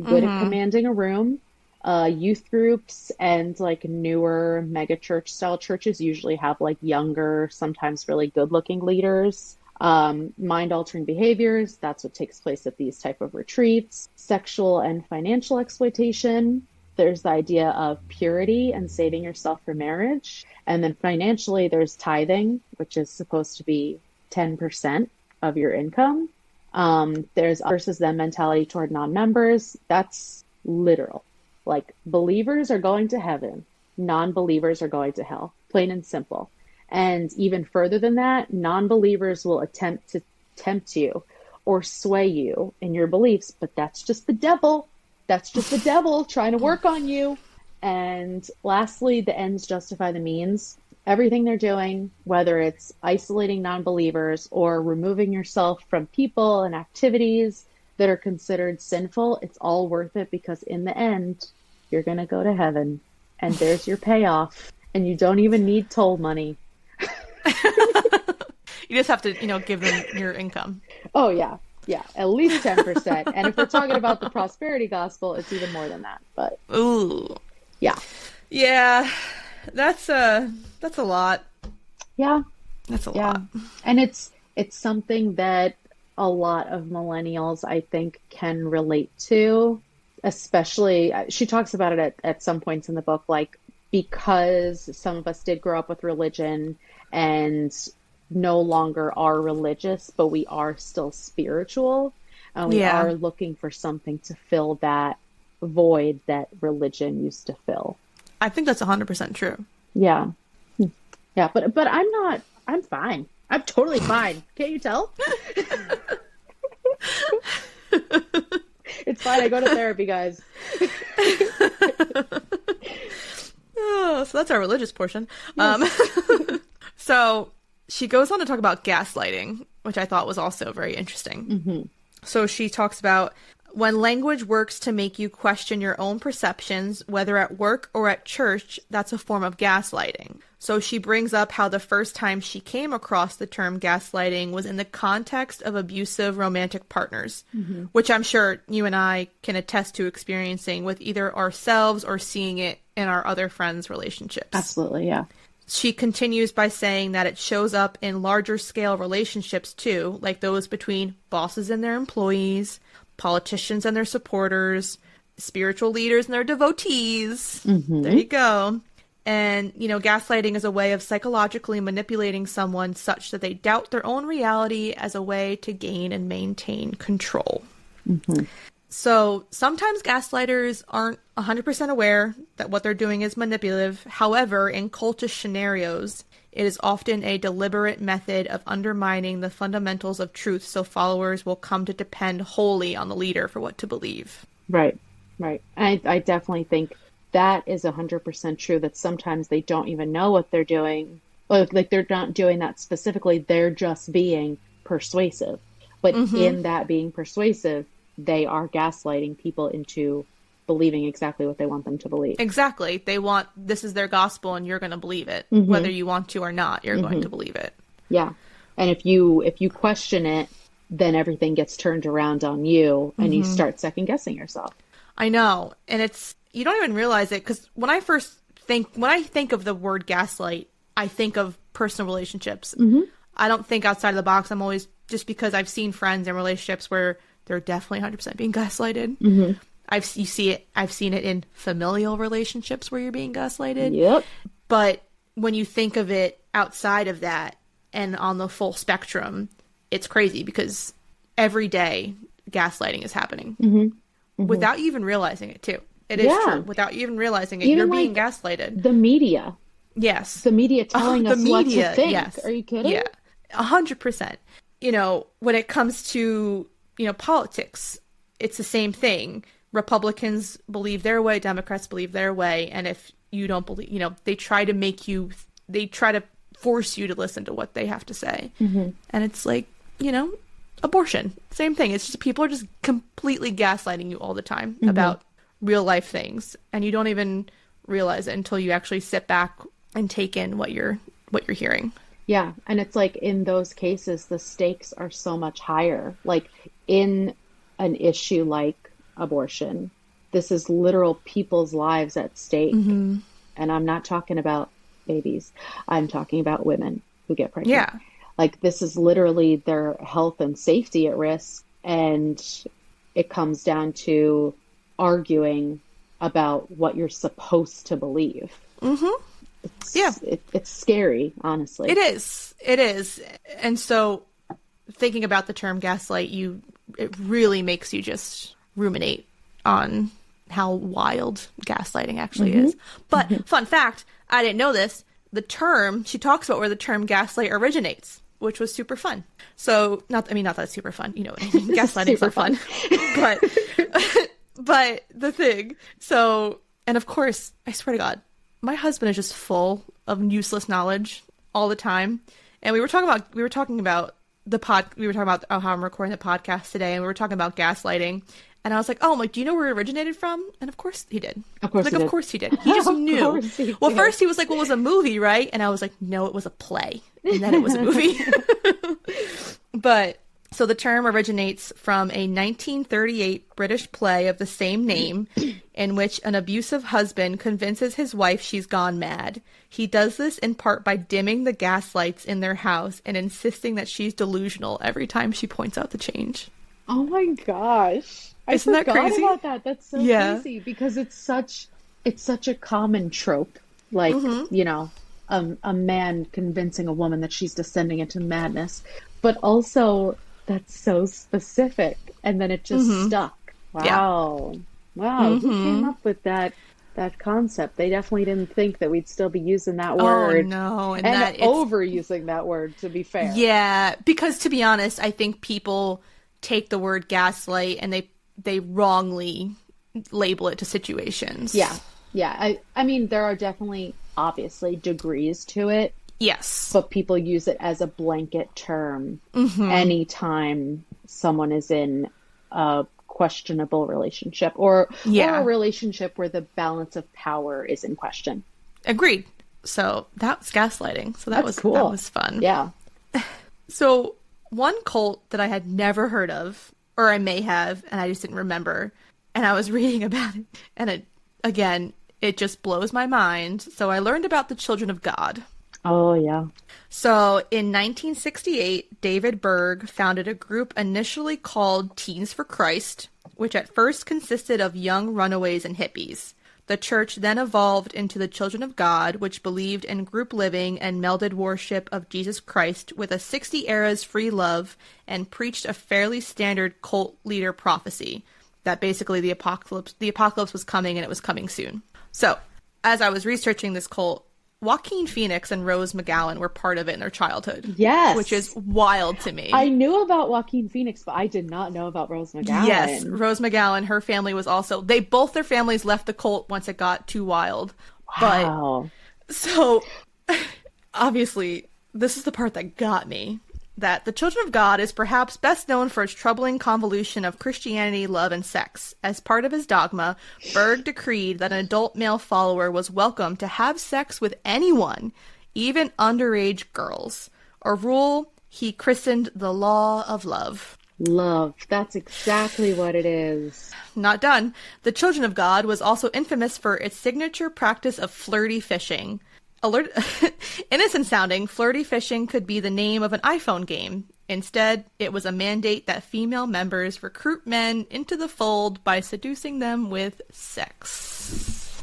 B: good at commanding a room. Youth groups and like newer mega church style churches usually have like younger, sometimes really good looking leaders. Mind altering behaviors. That's what takes place at these type of retreats. Sexual and financial exploitation. There's the idea of purity and saving yourself for marriage. And then financially, there's tithing, which is supposed to be 10% of your income. There's versus them mentality toward non-members. That's literal. Like, believers are going to heaven. Non-believers are going to hell. Plain and simple. And even further than that, non-believers will attempt to tempt you or sway you in your beliefs, but that's just the devil. That's just the devil trying to work on you. And lastly, the ends justify the means. Everything they're doing, whether it's isolating non-believers or removing yourself from people and activities that are considered sinful, it's all worth it because in the end, you're going to go to heaven and there's your payoff and you don't even need toll money.
A: You just have to, you know, give them your income.
B: Oh, yeah. Yeah, at least 10%. And if we're talking about the prosperity gospel, it's even more than that. But
A: ooh,
B: yeah.
A: Yeah, that's a lot.
B: Yeah.
A: That's a lot.
B: And it's something that a lot of millennials, I think, can relate to, especially, she talks about it at some points in the book, like, because some of us did grow up with religion and no longer are religious, but we are still spiritual. And we are looking for something to fill that void that religion used to fill.
A: I think that's 100% true.
B: Yeah. Yeah, but I'm fine. I'm totally fine. Can't you tell? It's fine. I go to therapy, guys.
A: Oh, so that's our religious portion.
B: Yes.
A: So she goes on to talk about gaslighting, which I thought was also very interesting.
B: Mm-hmm.
A: So she talks about when language works to make you question your own perceptions, whether at work or at church, that's a form of gaslighting. So she brings up how the first time she came across the term gaslighting was in the context of abusive romantic partners, which I'm sure you and I can attest to experiencing with either ourselves or seeing it in our other friends' relationships.
B: Absolutely, yeah.
A: She continues by saying that it shows up in larger scale relationships too, like those between bosses and their employees, politicians and their supporters, spiritual leaders and their devotees. There you go. And, gaslighting is a way of psychologically manipulating someone such that they doubt their own reality as a way to gain and maintain control. So sometimes gaslighters aren't 100% aware that what they're doing is manipulative. However, in cultish scenarios, it is often a deliberate method of undermining the fundamentals of truth, so followers will come to depend wholly on the leader for what to believe.
B: Right. I definitely think that is 100% true, that sometimes they don't even know what they're doing. Like they're not doing that specifically. They're just being persuasive. But in that being persuasive, they are gaslighting people into believing exactly what they want them to believe.
A: Exactly. This is their gospel and you're going to believe it. Whether you want to or not, you're going to believe it. Yeah.
B: And if you question it, then everything gets turned around on you and you start second guessing yourself.
A: I know. And you don't even realize it, because when I think of the word gaslight, I think of personal relationships. I don't think outside of the box. I'm always, just because I've seen friends in relationships where they're definitely 100% being gaslighted. I've seen it in familial relationships where you're being gaslighted.
B: Yep.
A: But when you think of it outside of that and on the full spectrum, it's crazy, because every day gaslighting is happening without you even realizing it too. It is true. Without you even realizing it, you're being gaslighted.
B: The media.
A: Yes.
B: The media telling us what to think. Yes. Are you kidding?
A: Yeah. 100%. When it comes to, politics, it's the same thing. Republicans believe their way, Democrats believe their way, and if you don't believe, they try to force you to listen to what they have to say. And it's like, abortion, same thing. It's just people are just completely gaslighting you all the time about real life things, and you don't even realize it until you actually sit back and take in what you're hearing.
B: Yeah. And it's like, in those cases, the stakes are so much higher. Like in an issue like abortion, this is literal people's lives at stake. And I'm not talking about babies. I'm talking about women who get pregnant.
A: Yeah.
B: Like, this is literally their health and safety at risk. And it comes down to arguing about what you're supposed to believe. It's scary, honestly.
A: It is. And so thinking about the term gaslight, it really makes you just ruminate on how wild gaslighting actually is. But fun fact, I didn't know this, she talks about where the term gaslight originates, which was super fun. So not that it's super fun, gaslighting's not fun. But the thing, and of course, I swear to God, my husband is just full of useless knowledge all the time. And we were talking about how I'm recording the podcast today, and we were talking about gaslighting. And I was like, do you know where it originated from? And of course he did. Of course he did. He just knew. First he was like, well, it was a movie, right? And I was like, no, it was a play. And then it was a movie. But so the term originates from a 1938 British play of the same name, in which an abusive husband convinces his wife she's gone mad. He does this in part by dimming the gas lights in their house and insisting that she's delusional every time she points out the change.
B: Oh my gosh.
A: Isn't that crazy?
B: About that. That's so crazy, because it's such a common trope. Like, a man convincing a woman that she's descending into madness. But also, that's so specific. And then it just stuck. Wow. Wow. Who came up with that concept? They definitely didn't think that we'd still be using that word.
A: Oh, no.
B: And overusing that word, to be fair.
A: Yeah. Because, to be honest, I think people take the word gaslight and they wrongly label it to situations.
B: Yeah. Yeah. I mean, there are definitely, obviously, degrees to it.
A: Yes.
B: But people use it as a blanket term anytime someone is in a questionable relationship or a relationship where the balance of power is in question.
A: Agreed. So that was gaslighting. So that was cool. That was fun.
B: Yeah.
A: So one cult that I had never heard of, or I may have, and I just didn't remember, and I was reading about it, and it just blows my mind. So I learned about the Children of God.
B: Oh, yeah.
A: So in 1968, David Berg founded a group initially called Teens for Christ, which at first consisted of young runaways and hippies. The church then evolved into the Children of God, which believed in group living and melded worship of Jesus Christ with a 60 eras free love and preached a fairly standard cult leader prophecy that basically the apocalypse was coming and it was coming soon. So, as I was researching this cult, Joaquin Phoenix and Rose McGowan were part of it in their childhood.
B: Yes.
A: Which is wild to me.
B: I knew about Joaquin Phoenix, but I did not know about Rose McGowan.
A: Yes, Rose McGowan, her family was also... Both their families left the cult once it got too wild.
B: Wow.
A: But, so, obviously, this is the part that got me. That the Children of God is perhaps best known for its troubling convolution of Christianity, love, and sex. As part of his dogma, Berg decreed that an adult male follower was welcome to have sex with anyone, even underage girls. A rule he christened the Law of Love.
B: Love. That's exactly what it is.
A: Not done. The Children of God was also infamous for its signature practice of flirty fishing. Innocent sounding, flirty fishing could be the name of an iPhone game. Instead, it was a mandate that female members recruit men into the fold by seducing them with sex.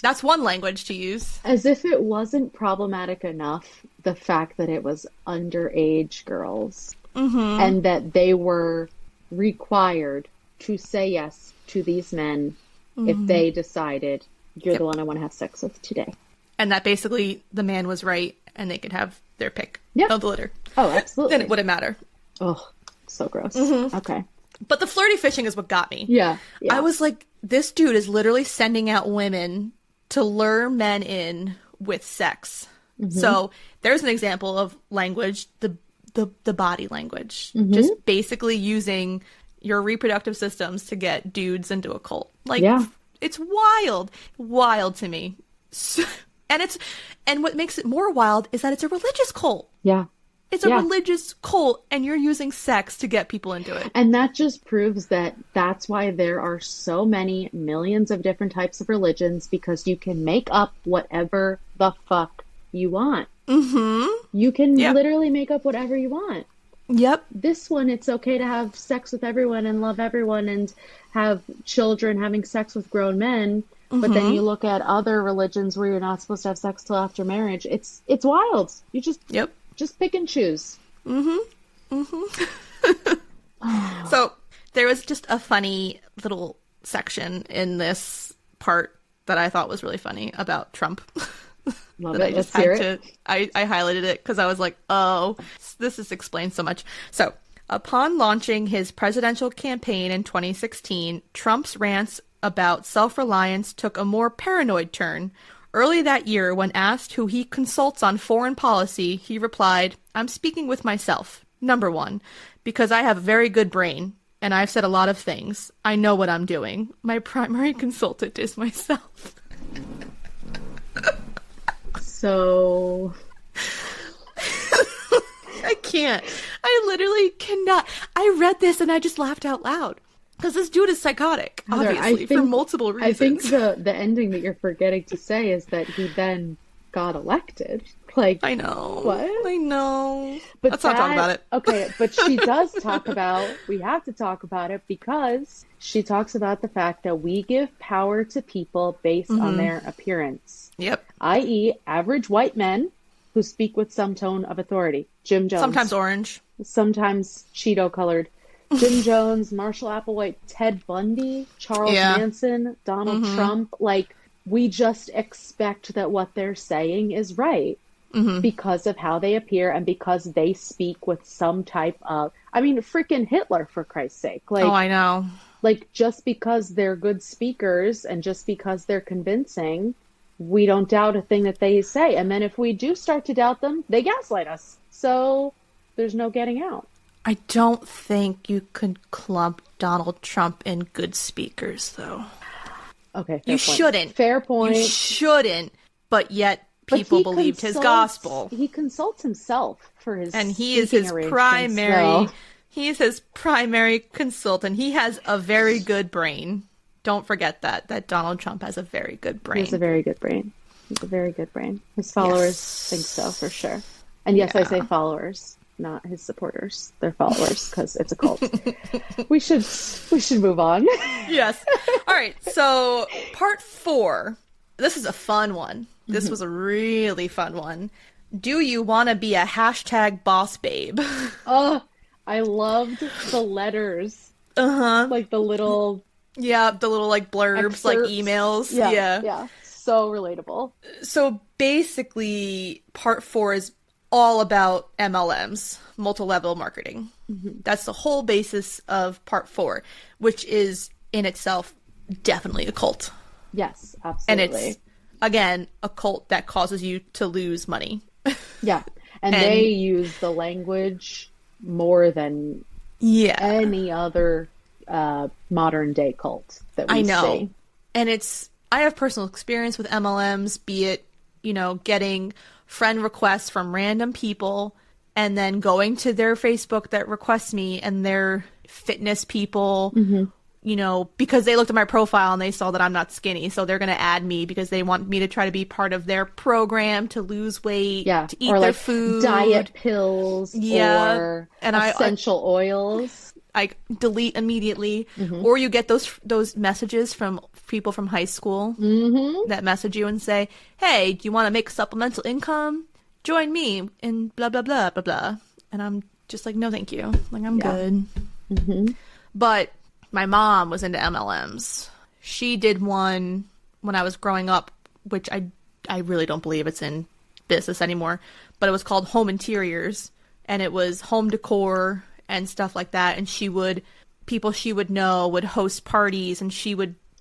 A: That's one language to use.
B: As if it wasn't problematic enough, the fact that it was underage girls and that they were required to say yes to these men if they decided, you're the one I want to have sex with today.
A: And that basically the man was right and they could have their pick of the litter.
B: Oh, absolutely.
A: Then it wouldn't matter.
B: Oh, so gross. Okay.
A: But the flirty fishing is what got me.
B: Yeah.
A: I was like, this dude is literally sending out women to lure men in with sex. So there's an example of language, the body language. Just basically using your reproductive systems to get dudes into a cult. Like, it's wild to me. And what makes it more wild is that it's a religious cult.
B: Yeah.
A: It's a religious cult, and you're using sex to get people into it.
B: And that just proves that that's why there are so many millions of different types of religions, because you can make up whatever the fuck you want. You can literally make up whatever you want.
A: Yep.
B: This one, it's okay to have sex with everyone and love everyone and have children having sex with grown men. But then you look at other religions where you're not supposed to have sex till after marriage. It's wild. You just pick and choose.
A: So there was just a funny little section in this part that I thought was really funny about Trump.
B: Love it. Let's hear it.
A: I highlighted it because I was like, oh, this explains so much. So, upon launching his presidential campaign in 2016, Trump's rants about self-reliance took a more paranoid turn. Early that year, when asked who he consults on foreign policy, he replied, "I'm speaking with myself. Number one, because I have a very good brain, and I've said a lot of things. I know what I'm doing. My primary consultant is myself."
B: So...
A: I can't. I literally cannot. I read this and I just laughed out loud. Because this dude is psychotic, obviously, for multiple reasons.
B: I think the ending that you're forgetting to say is that he then got elected. Like,
A: I know.
B: What?
A: I know.
B: But
A: let's not talk about it.
B: Okay, but she does talk about, we have to talk about it because she talks about the fact that we give power to people based on their appearance.
A: Yep.
B: I.e., average white men who speak with some tone of authority. Jim Jones.
A: Sometimes orange.
B: Sometimes Cheeto-colored. Jim Jones, Marshall Applewhite, Ted Bundy, Charles Manson, Donald Trump. Like, we just expect that what they're saying is right because of how they appear and because they speak with some type of... I mean, freaking Hitler, for Christ's sake. Like,
A: oh, I know.
B: Like, just because they're good speakers and just because they're convincing, we don't doubt a thing that they say. And then if we do start to doubt them, they gaslight us. So there's no getting out.
A: I don't think you could clump Donald Trump in good speakers, though.
B: Okay,
A: you shouldn't.
B: Fair point.
A: You shouldn't, but yet people believed his gospel.
B: He consults himself for his
A: and he is his primary. He is his primary consultant. He has a very good brain. Don't forget that Donald Trump has a very good brain.
B: He has a very good brain. He's a very good brain. His followers think so, for sure. And yes, I say followers. not his supporters, their followers, because it's a cult. We should move on.
A: Yes. All right. So part 4. This is a fun one. This was a really fun one. Do you want to be a hashtag boss babe?
B: Oh, I loved the letters. Like the little...
A: Yeah, the little like blurbs,
B: excerpts.
A: like emails.
B: Yeah. So relatable.
A: So basically, part 4 is all about MLMs, multi-level marketing. That's the whole basis of part 4, which is in itself definitely a cult.
B: Yes, absolutely.
A: And it's, again, a cult that causes you to lose money.
B: Yeah. And they use the language more than any other modern day cult that we see.
A: And I have personal experience with MLMs, be it, getting friend requests from random people and then going to their Facebook that requests me, and they're fitness people, because they looked at my profile and they saw that I'm not skinny. So they're going to add me because they want me to try to be part of their program to lose weight, to eat their food.
B: Diet pills or essential oils.
A: I delete immediately. Or you get those messages from people from high school that message you and say, hey, do you want to make supplemental income? Join me in blah, blah, blah, blah, blah. And I'm just like, no, thank you. Like, I'm good. But my mom was into MLMs. She did one when I was growing up, which I really don't believe it's in business anymore, but it was called Home Interiors, and it was home decor and stuff like that. And people she would know would host parties, and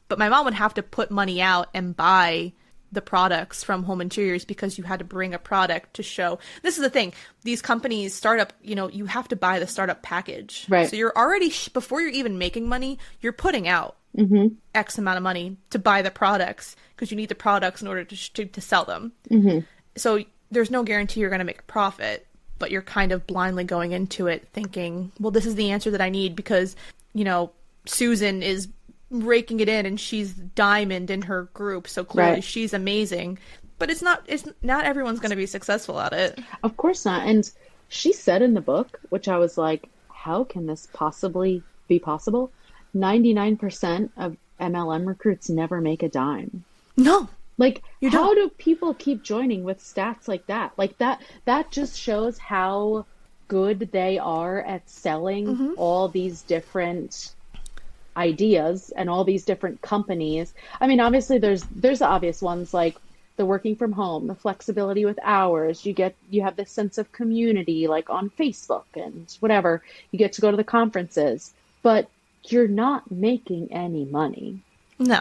A: but my mom would have to put money out and buy the products from Home Interiors because you had to bring a product to show. This is the thing. These companies, startup, you have to buy the startup package.
B: Right.
A: So you're already, before you're even making money, you're putting out X amount of money to buy the products because you need the products in order to sell them. So there's no guarantee you're going to make a profit, but you're kind of blindly going into it thinking, well, this is the answer that I need because, Susan is raking it in and she's diamond in her group, so clearly she's amazing. But it's not everyone's going to be successful at it.
B: Of course not. And she said in the book, which I was like, how can this possibly be possible? 99% of MLM recruits never make a dime.
A: No.
B: Like, how do people keep joining with stats like that? Like, that just shows how good they are at selling all these different ideas and all these different companies. I mean, obviously there's the obvious ones like the working from home, the flexibility with hours. You have this sense of community, like on Facebook and whatever. You get to go to the conferences, but you're not making any money.
A: No.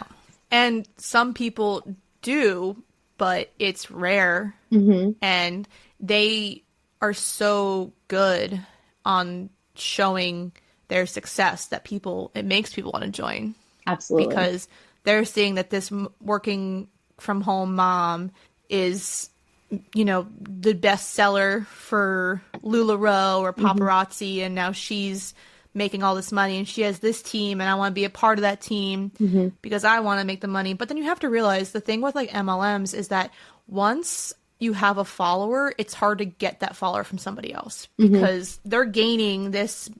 A: And some people do, but it's rare. And they are so good on showing their success that it makes people want to join.
B: Absolutely.
A: Because they're seeing that this working from home mom is, the best seller for LuLaRoe or Paparazzi, and now she's making all this money and she has this team and I want to be a part of that team because I want to make the money. But then you have to realize the thing with like MLMs is that once you have a follower, it's hard to get that follower from somebody else because they're gaining this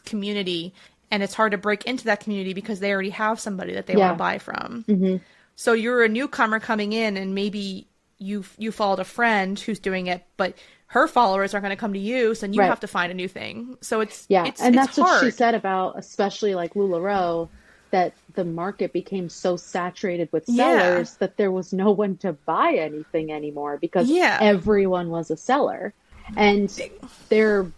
A: community, and it's hard to break into that community because they already have somebody that they want to buy from. So you're a newcomer coming in, and maybe you followed a friend who's doing it, but her followers aren't going to come to you, so you have to find a new thing. So it's
B: and that's
A: hard.
B: What she said about especially like LuLaRoe, that the market became so saturated with sellers that there was no one to buy anything anymore because everyone was a seller. And they're,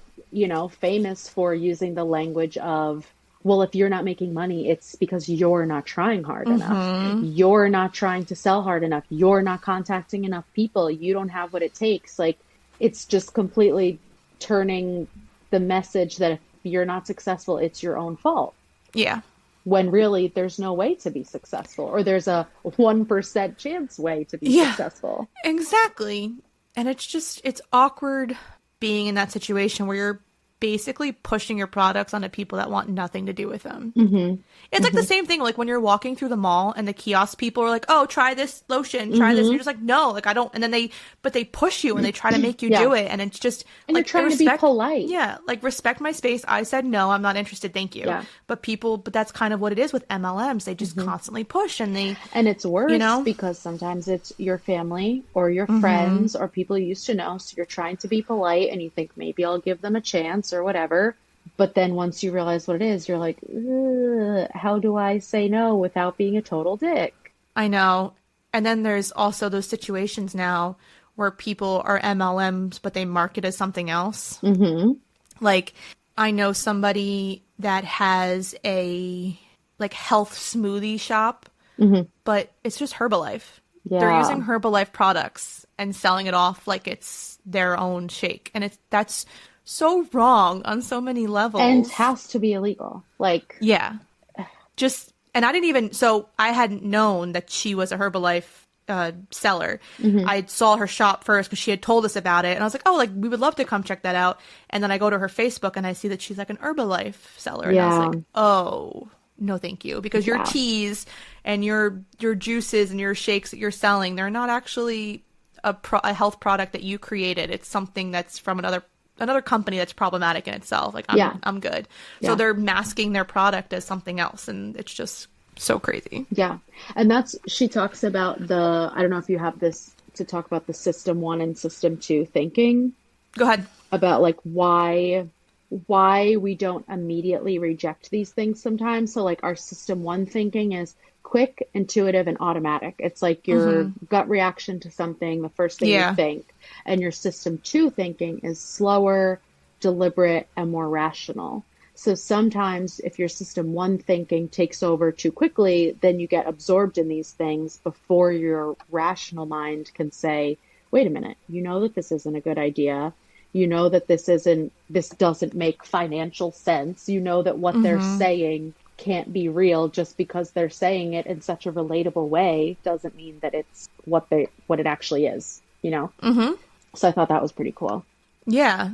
B: famous for using the language of, well, if you're not making money, it's because you're not trying hard enough. You're not trying to sell hard enough. You're not contacting enough people. You don't have what it takes. Like, it's just completely turning the message that if you're not successful, it's your own fault.
A: Yeah.
B: When really there's no way to be successful, or there's a 1% chance way to be successful.
A: Exactly. And it's awkward being in that situation where you're basically pushing your products onto people that want nothing to do with them.
B: Mm-hmm.
A: It's like the same thing, like when you're walking through the mall and the kiosk people are like, oh, try this lotion, try this. And you're just like, no, like I don't. And then they push you and they try to make you do it. And it's just
B: and
A: like,
B: you're trying to be polite.
A: Yeah. Like respect my space. I said, no, I'm not interested. Thank you.
B: Yeah.
A: But that's kind of what it is with MLMs. They just constantly push and
B: it's worse because sometimes it's your family or your friends or people you used to know. So you're trying to be polite and you think maybe I'll give them a chance or whatever. But then once you realize what it is, you're like, how do I say no without being a total dick?
A: I know. And then there's also those situations now where people are MLMs, but they market as something else.
B: Mm-hmm.
A: Like, I know somebody that has a like health smoothie shop, but it's just Herbalife.
B: Yeah.
A: They're using Herbalife products and selling it off like it's their own shake. And that's so wrong on so many levels.
B: And has to be illegal. Like,
A: yeah. And I hadn't known that she was a Herbalife seller. I saw her shop first because she had told us about it. And I was like, oh, like we would love to come check that out. And then I go to her Facebook and I see that she's like an Herbalife seller. And I was like, oh, no, thank you. Because your teas and your juices and your shakes that you're selling, they're not actually a health product that you created. It's something that's from another company that's problematic in itself. Like, I'm good. Yeah. So they're masking their product as something else. And it's just so crazy.
B: Yeah. And she talks about I don't know if you have this to talk about the system 1 and system 2 thinking.
A: Go ahead.
B: About like why we don't immediately reject these things sometimes. So like our system 1 thinking is quick, intuitive, and automatic. It's like your gut reaction to something, the first thing you think. And your system 2 thinking is slower, deliberate, and more rational. So sometimes if your system 1 thinking takes over too quickly, then you get absorbed in these things before your rational mind can say, wait a minute, you know that this isn't a good idea. You know that this doesn't make financial sense. You know that what they're saying can't be real. Just because they're saying it in such a relatable way doesn't mean that it's what it actually is, you know? So I thought that was pretty cool.
A: Yeah.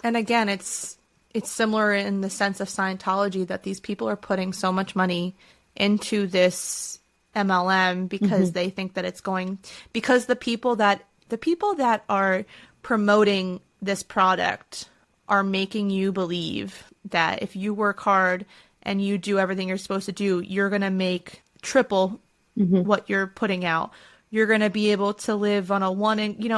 A: And again, it's similar in the sense of Scientology that these people are putting so much money into this MLM because they think that because the people that are promoting this product are making you believe that if you work hard and you do everything you're supposed to do, you're going to make triple what you're putting out. You're going to be able to live on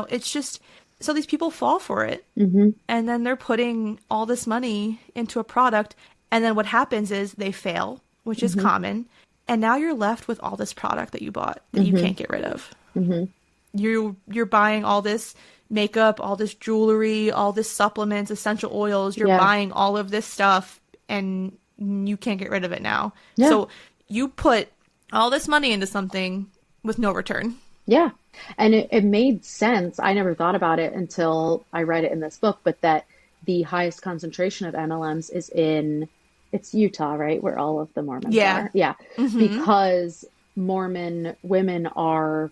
A: it's just, so these people fall for it. And then they're putting all this money into a product. And then what happens is they fail, which is common. And now you're left with all this product that you bought that you can't get rid of. You're buying all this makeup, all this jewelry, all this supplements, essential oils. You're buying all of this stuff and you can't get rid of it now. Yeah. So you put all this money into something with no return.
B: Yeah. And it made sense. I never thought about it until I read it in this book, but that the highest concentration of MLMs is it's Utah, right? Where all of the Mormons are. Yeah. Because Mormon women are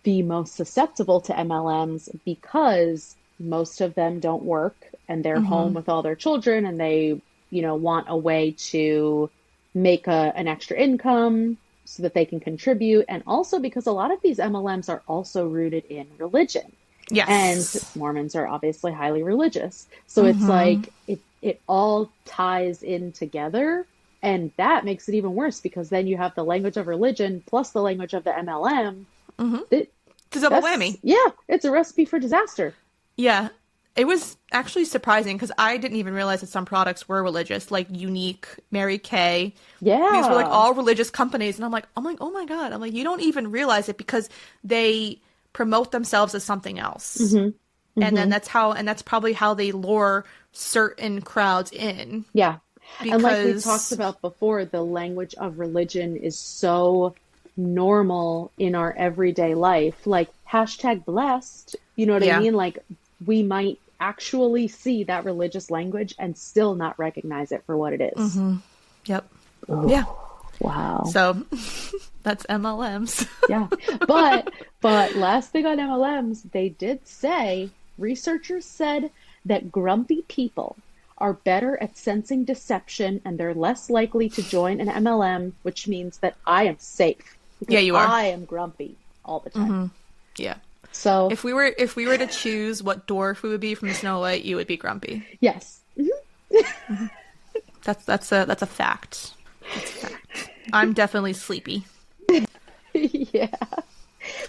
B: the most susceptible to MLMs because most of them don't work and they're home with all their children and they, want a way to make an extra income so that they can contribute. And also because a lot of these MLMs are also rooted in religion.
A: Yes.
B: And Mormons are obviously highly religious. So it's like it all ties in together. And that makes it even worse because then you have the language of religion plus the language of the MLM.
A: It's a double whammy.
B: Yeah. It's a recipe for disaster.
A: Yeah. It was actually surprising because I didn't even realize that some products were religious, like Unique, Mary Kay.
B: Yeah.
A: These were like all religious companies. And I'm like, oh my God. I'm like, you don't even realize it because they promote themselves as something else. And then that's probably how they lure certain crowds in.
B: Yeah. Because... And like we talked about before, the language of religion is so normal in our everyday life. Like #blessed, you know what I mean? Like we might actually see that religious language and still not recognize it for what it is.
A: Yep.
B: Ooh,
A: yeah.
B: Wow.
A: So that's MLMs.
B: Yeah. But last thing on MLMs, they did say, researchers said that grumpy people are better at sensing deception and they're less likely to join an MLM, which means that I am safe.
A: Yeah, you are.
B: I am grumpy all the time.
A: Mm-hmm. Yeah.
B: So
A: if we were to choose what dwarf we would be from Snow White, you would be grumpy.
B: Yes.
A: Mm-hmm. That's a fact. That's a fact. I'm definitely sleepy.
B: Yeah.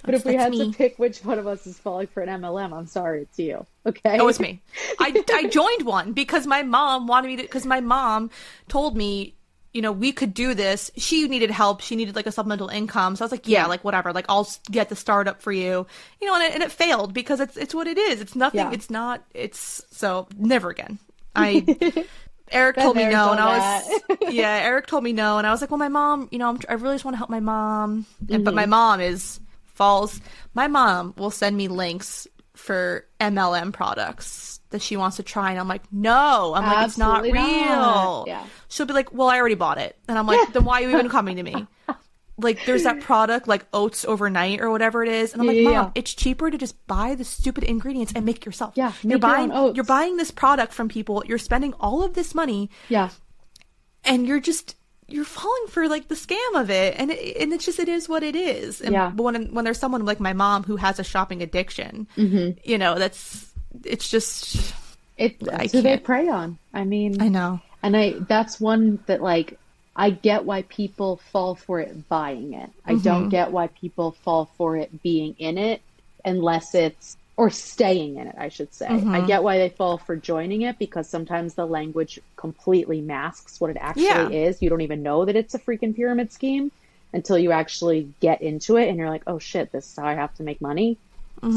B: But if we had to pick which one of us is falling for an MLM, I'm sorry, it's you. Okay?
A: Oh, it's me. I joined one because my mom wanted me to, because my mom told me, you know, we could do this. She needed help. She needed like a supplemental income. So I was like, yeah, like whatever. Like I'll get the startup for you. You know, and it failed because it's what it is. It's nothing. Yeah. It's not. It's so never again. Eric told me no, and Eric told me no, and I was like, well, my mom, you know, I really just want to help my mom, but my mom my mom will send me links for MLM products that she wants to try, and I'm like, no, I'm like, it's not real.
B: Yeah.
A: She'll be like, well, I already bought it, and I'm like, then why are you even coming to me? Like, there's that product, like Oats Overnight or whatever it is. And I'm like, Mom, it's cheaper to just buy the stupid ingredients and make yourself.
B: Yeah,
A: you're buying this product from people. You're spending all of this money.
B: Yeah.
A: And you're falling for, like, the scam of it. And it's just, it is what it is. And but when there's someone like my mom who has a shopping addiction, you know, that's who
B: they prey on. I mean.
A: I know.
B: And that's one that, like, I get why people fall for it buying it. I don't get why people fall for it being in it unless or staying in it, I should say. I get why they fall for joining it because sometimes the language completely masks what it actually is. You don't even know that it's a freaking pyramid scheme until you actually get into it and you're like, oh shit, this is how I have to make money.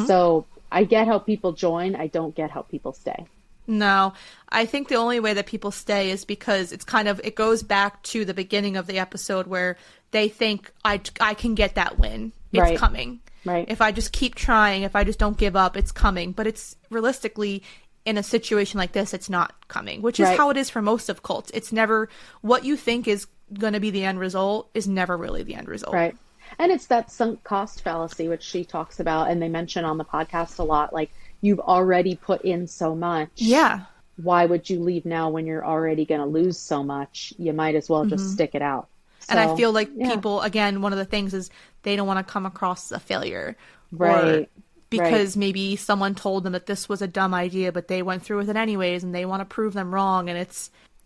B: So I get how people join. I don't get how people stay.
A: No, I think the only way that people stay is because it goes back to the beginning of the episode where they think I can get that win. It's coming.
B: Right.
A: If I just keep trying, if I just don't give up, it's coming. But it's realistically in a situation like this, it's not coming, which is how it is for most of cults. It's never what you think is going to be the end result is never really the end result.
B: Right. And it's that sunk cost fallacy, which she talks about and they mention on the podcast a lot. Like, you've already put in so much.
A: Yeah.
B: Why would you leave now when you're already going to lose so much? You might as well just stick it out. So,
A: and I feel like people, again, one of the things is they don't want to come across as a failure.
B: Right.
A: Or because maybe someone told them that this was a dumb idea, but they went through with it anyways, and they want to prove them wrong. And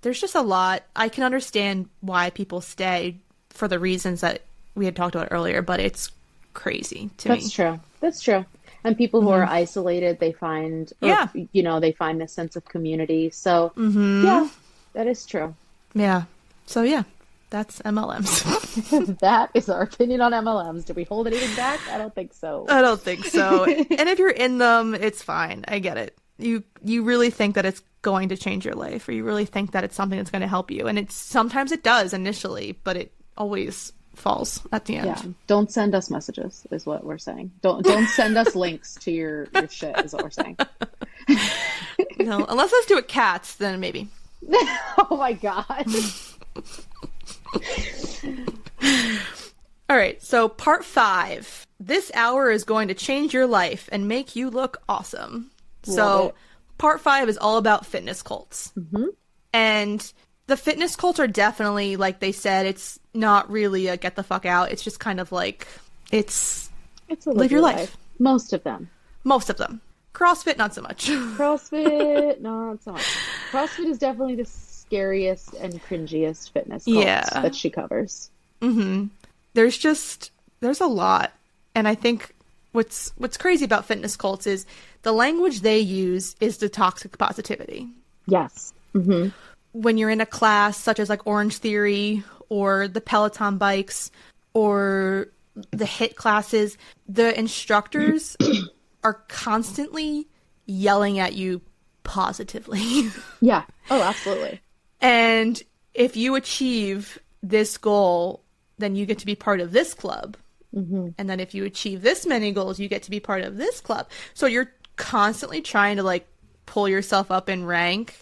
A: there's just a lot. I can understand why people stay for the reasons that we had talked about earlier, but it's crazy to me.
B: That's true. That's true. And people who are isolated, they find, they find this sense of community. So, yeah, that is true.
A: Yeah. So, yeah, that's MLMs.
B: That is our opinion on MLMs. Do we hold anything back? I don't think so.
A: I don't think so. And if you're in them, it's fine. I get it. You really think that it's going to change your life, or you really think that it's something that's going to help you. And sometimes it does initially, but it always falls at the end.
B: Yeah. Don't send us messages is what we're saying. Don't send us links to your shit is what we're saying.
A: No, unless let's do it cats, then maybe.
B: Oh my god.
A: All right, so part 5. This hour is going to change your life and make you look awesome. So part 5 is all about fitness cults. And the fitness cults are definitely, like they said, it's not really a get the fuck out. It's just kind of like, it's
B: a
A: live your life.
B: Most of them.
A: CrossFit, not so much.
B: CrossFit, not so much. CrossFit is definitely the scariest and cringiest fitness cult that she covers.
A: There's a lot. And I think what's crazy about fitness cults is the language they use is the toxic positivity.
B: Yes.
A: When you're in a class such as like Orange Theory or the Peloton bikes or the HIIT classes, the instructors are constantly yelling at you positively.
B: Yeah. Oh, absolutely.
A: And if you achieve this goal, then you get to be part of this club. And then if you achieve this many goals, you get to be part of this club. So you're constantly trying to like pull yourself up in rank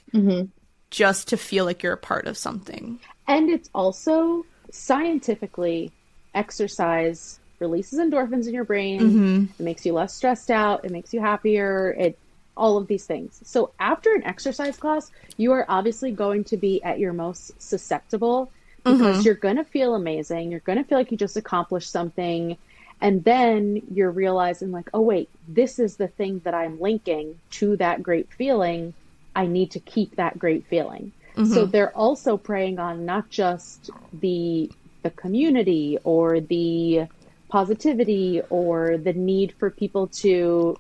A: just to feel like you're a part of something.
B: And it's also scientifically, exercise releases endorphins in your brain. It makes you less stressed out. It makes you happier. all of these things. So after an exercise class, you are obviously going to be at your most susceptible because you're going to feel amazing. You're going to feel like you just accomplished something. And then you're realizing like, oh, wait, this is the thing that I'm linking to that great feeling. I need to keep that great feeling. So they're also preying on not just the community or the positivity or the need for people to,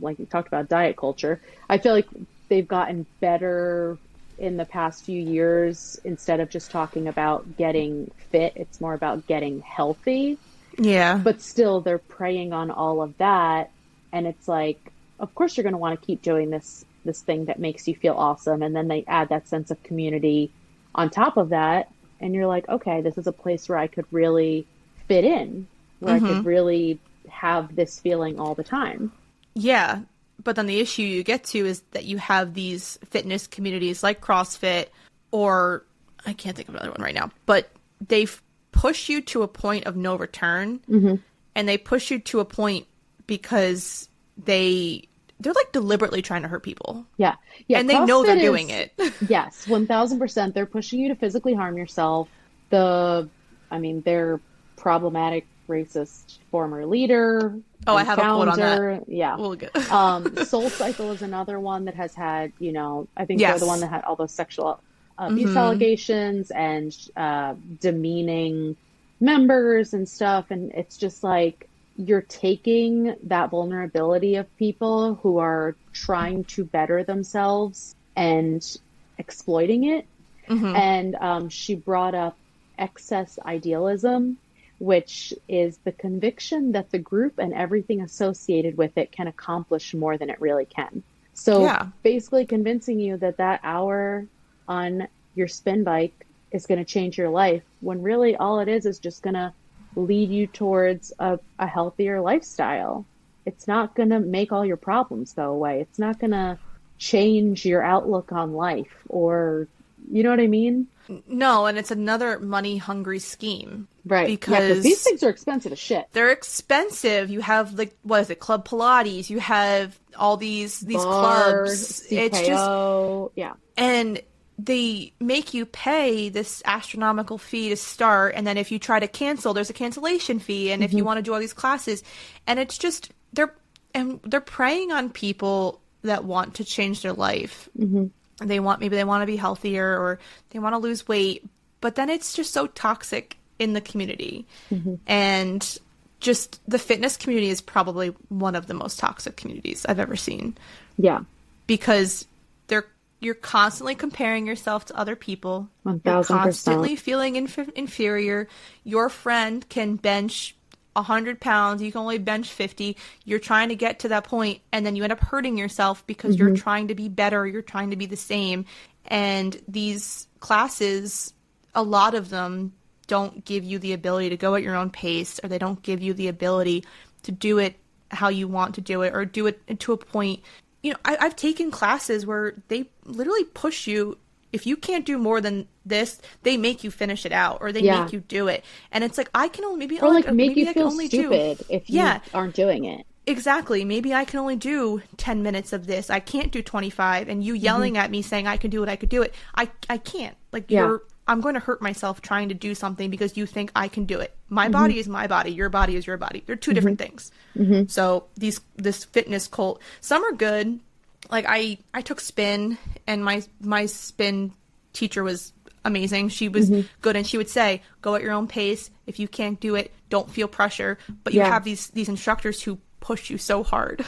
B: like you talked about diet culture. I feel like they've gotten better in the past few years. Instead of just talking about getting fit, it's more about getting healthy.
A: Yeah.
B: But still, they're preying on all of that. And it's like, of course, you're going to want to keep doing this thing that makes you feel awesome. And then they add that sense of community on top of that. And you're like, okay, this is a place where I could really fit in, where I could really have this feeling all the time.
A: Yeah. But then the issue you get to is that you have these fitness communities like CrossFit, or I can't think of another one right now, but they push you to a point of no return. And they push you to a point because they're like deliberately trying to hurt people.
B: Yeah.
A: And they know they're doing it.
B: Yes, 1000%. They're pushing you to physically harm yourself. Their problematic racist former leader.
A: Oh, I have
B: founder,
A: a quote on that.
B: Yeah.
A: We'll get...
B: Soul Cycle is another one that has had, I think they're the one that had all those sexual abuse allegations and demeaning members and stuff. And it's just like, you're taking that vulnerability of people who are trying to better themselves and exploiting it. And she brought up excess idealism, which is the conviction that the group and everything associated with it can accomplish more than it really can. So basically convincing you that that hour on your spin bike is going to change your life, when really all it is just going to lead you towards a healthier lifestyle. It's not going to make all your problems go away. It's not going to change your outlook on life, or, you know what I mean?
A: No, and it's another money-hungry scheme.
B: Right. Because these things are expensive as shit.
A: They're expensive. You have, like, what is it, Club Pilates. You have all these
B: Bars,
A: clubs.
B: CKO,
A: it's just...
B: Yeah.
A: And they make you pay this astronomical fee to start, and then if you try to cancel, there's a cancellation fee, and if you want to do all these classes, and it's just they're preying on people that want to change their life. Maybe they want to be healthier, or they want to lose weight, but then it's just so toxic in the community. And just the fitness community is probably one of the most toxic communities I've ever seen.
B: Yeah,
A: because you're constantly comparing yourself to other people.
B: 1000%.
A: You're constantly feeling inferior. Your friend can bench 100 pounds. You can only bench 50. You're trying to get to that point, and then you end up hurting yourself because you're trying to be better. You're trying to be the same. And these classes, a lot of them don't give you the ability to go at your own pace, or they don't give you the ability to do it how you want to do it, or do it to a point. I've taken classes where they literally push you. If you can't do more than this, they make you finish it out, or they make you do it. And it's like, I can only maybe
B: you feel stupid if you aren't doing it.
A: Exactly. Maybe I can only do 10 minutes of this. I can't do 25. And you yelling at me saying I can do it, I could do it. I can't. Like, I'm going to hurt myself trying to do something because you think I can do it. My body is my body. Your body is your body. They're two different things. So this fitness cult, some are good. Like I took spin, and my spin teacher was amazing. She was good, and she would say, go at your own pace. If you can't do it, don't feel pressure. But you have these instructors who push you so hard.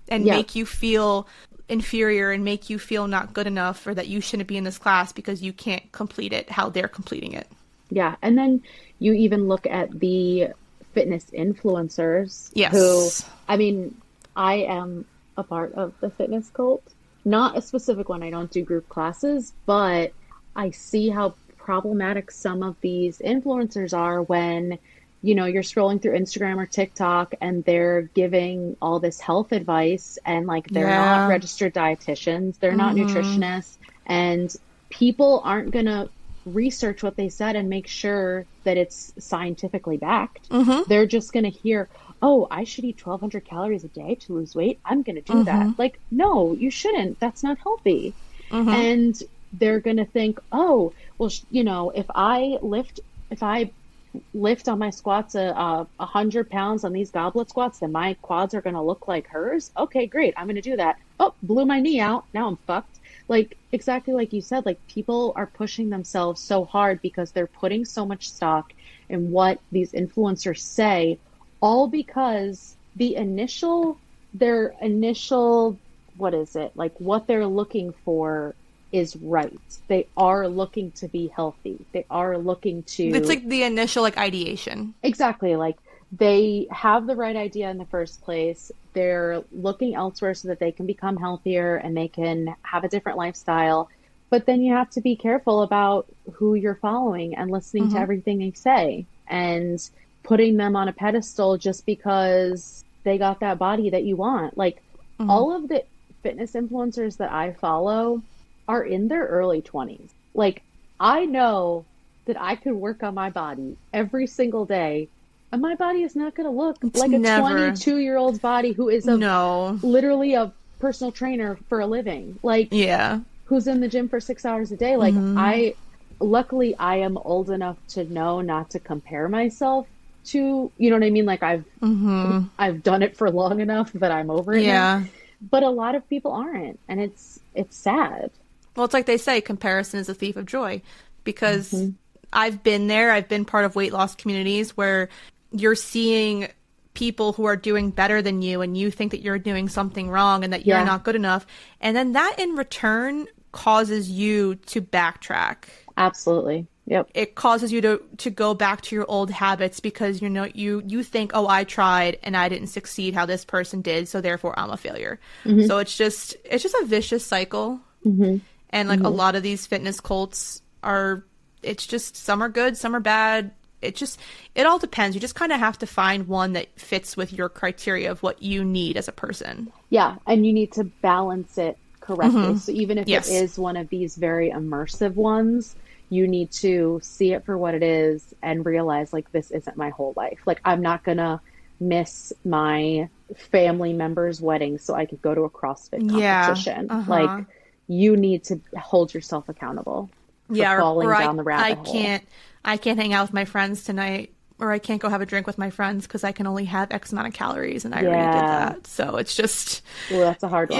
A: And make you feel inferior and make you feel not good enough, or that you shouldn't be in this class because you can't complete it how they're completing it. Yeah.
B: And then you even look at the fitness influencers.
A: Yes.
B: Who, I mean, I am a part of the fitness cult. Not a specific one. I don't do group classes, but I see how problematic some of these influencers are when, you're scrolling through Instagram or TikTok and they're giving all this health advice, and like they're not registered dietitians, they're not nutritionists, and people aren't going to research what they said and make sure that it's scientifically backed.
A: Mm-hmm.
B: They're just going to hear, oh, I should eat 1,200 calories a day to lose weight. I'm going to do that. Like, no, you shouldn't. That's not healthy. And they're going to think, oh, well, if I lift on my squats 100 pounds on these goblet squats, then my quads are going to look like hers. Okay, great. I'm going to do that. Oh, blew my knee out. Now I'm fucked. Like, exactly like you said, like, people are pushing themselves so hard because they're putting so much stock in what these influencers say, all because their initial, what is it? Like, what they're looking for is right. They are looking to be healthy. They are looking to...
A: It's like the initial, like, ideation.
B: Exactly. Like, they have the right idea in the first place. They're looking elsewhere so that they can become healthier and they can have a different lifestyle. But then you have to be careful about who you're following and listening to everything they say and putting them on a pedestal just because they got that body that you want. Like, all of the fitness influencers that I follow are in their early 20s. Like, I know that I could work on my body every single day, and my body is not going to look like a 22-year-old's body who is literally a personal trainer for a living. Like, who's in the gym for 6 hours a day. Like, luckily I am old enough to know not to compare myself to, you know what I mean? Like, I've done it for long enough that I'm over it now. But a lot of people aren't, and it's sad.
A: Well, it's like they say, comparison is a thief of joy, because I've been there. I've been part of weight loss communities where you're seeing people who are doing better than you, and you think that you're doing something wrong and that you're not good enough. And then that in return causes you to backtrack.
B: Absolutely. Yep. It
A: causes you to go back to your old habits because, you think, oh, I tried and I didn't succeed how this person did, so therefore I'm a failure. So it's just a vicious cycle. And like a lot of these fitness cults it's just, some are good, some are bad. It all depends. You just kind of have to find one that fits with your criteria of what you need as a person.
B: Yeah. And you need to balance it correctly. So even if it is one of these very immersive ones, you need to see it for what it is and realize, like, this isn't my whole life. Like, I'm not going to miss my family member's wedding so I could go to a CrossFit competition. Like, you need to hold yourself accountable for falling down the rabbit hole.
A: I can't hang out with my friends tonight, or I can't go have a drink with my friends because I can only have X amount of calories, and I already did that. So it's just...
B: Well, that's a hard one.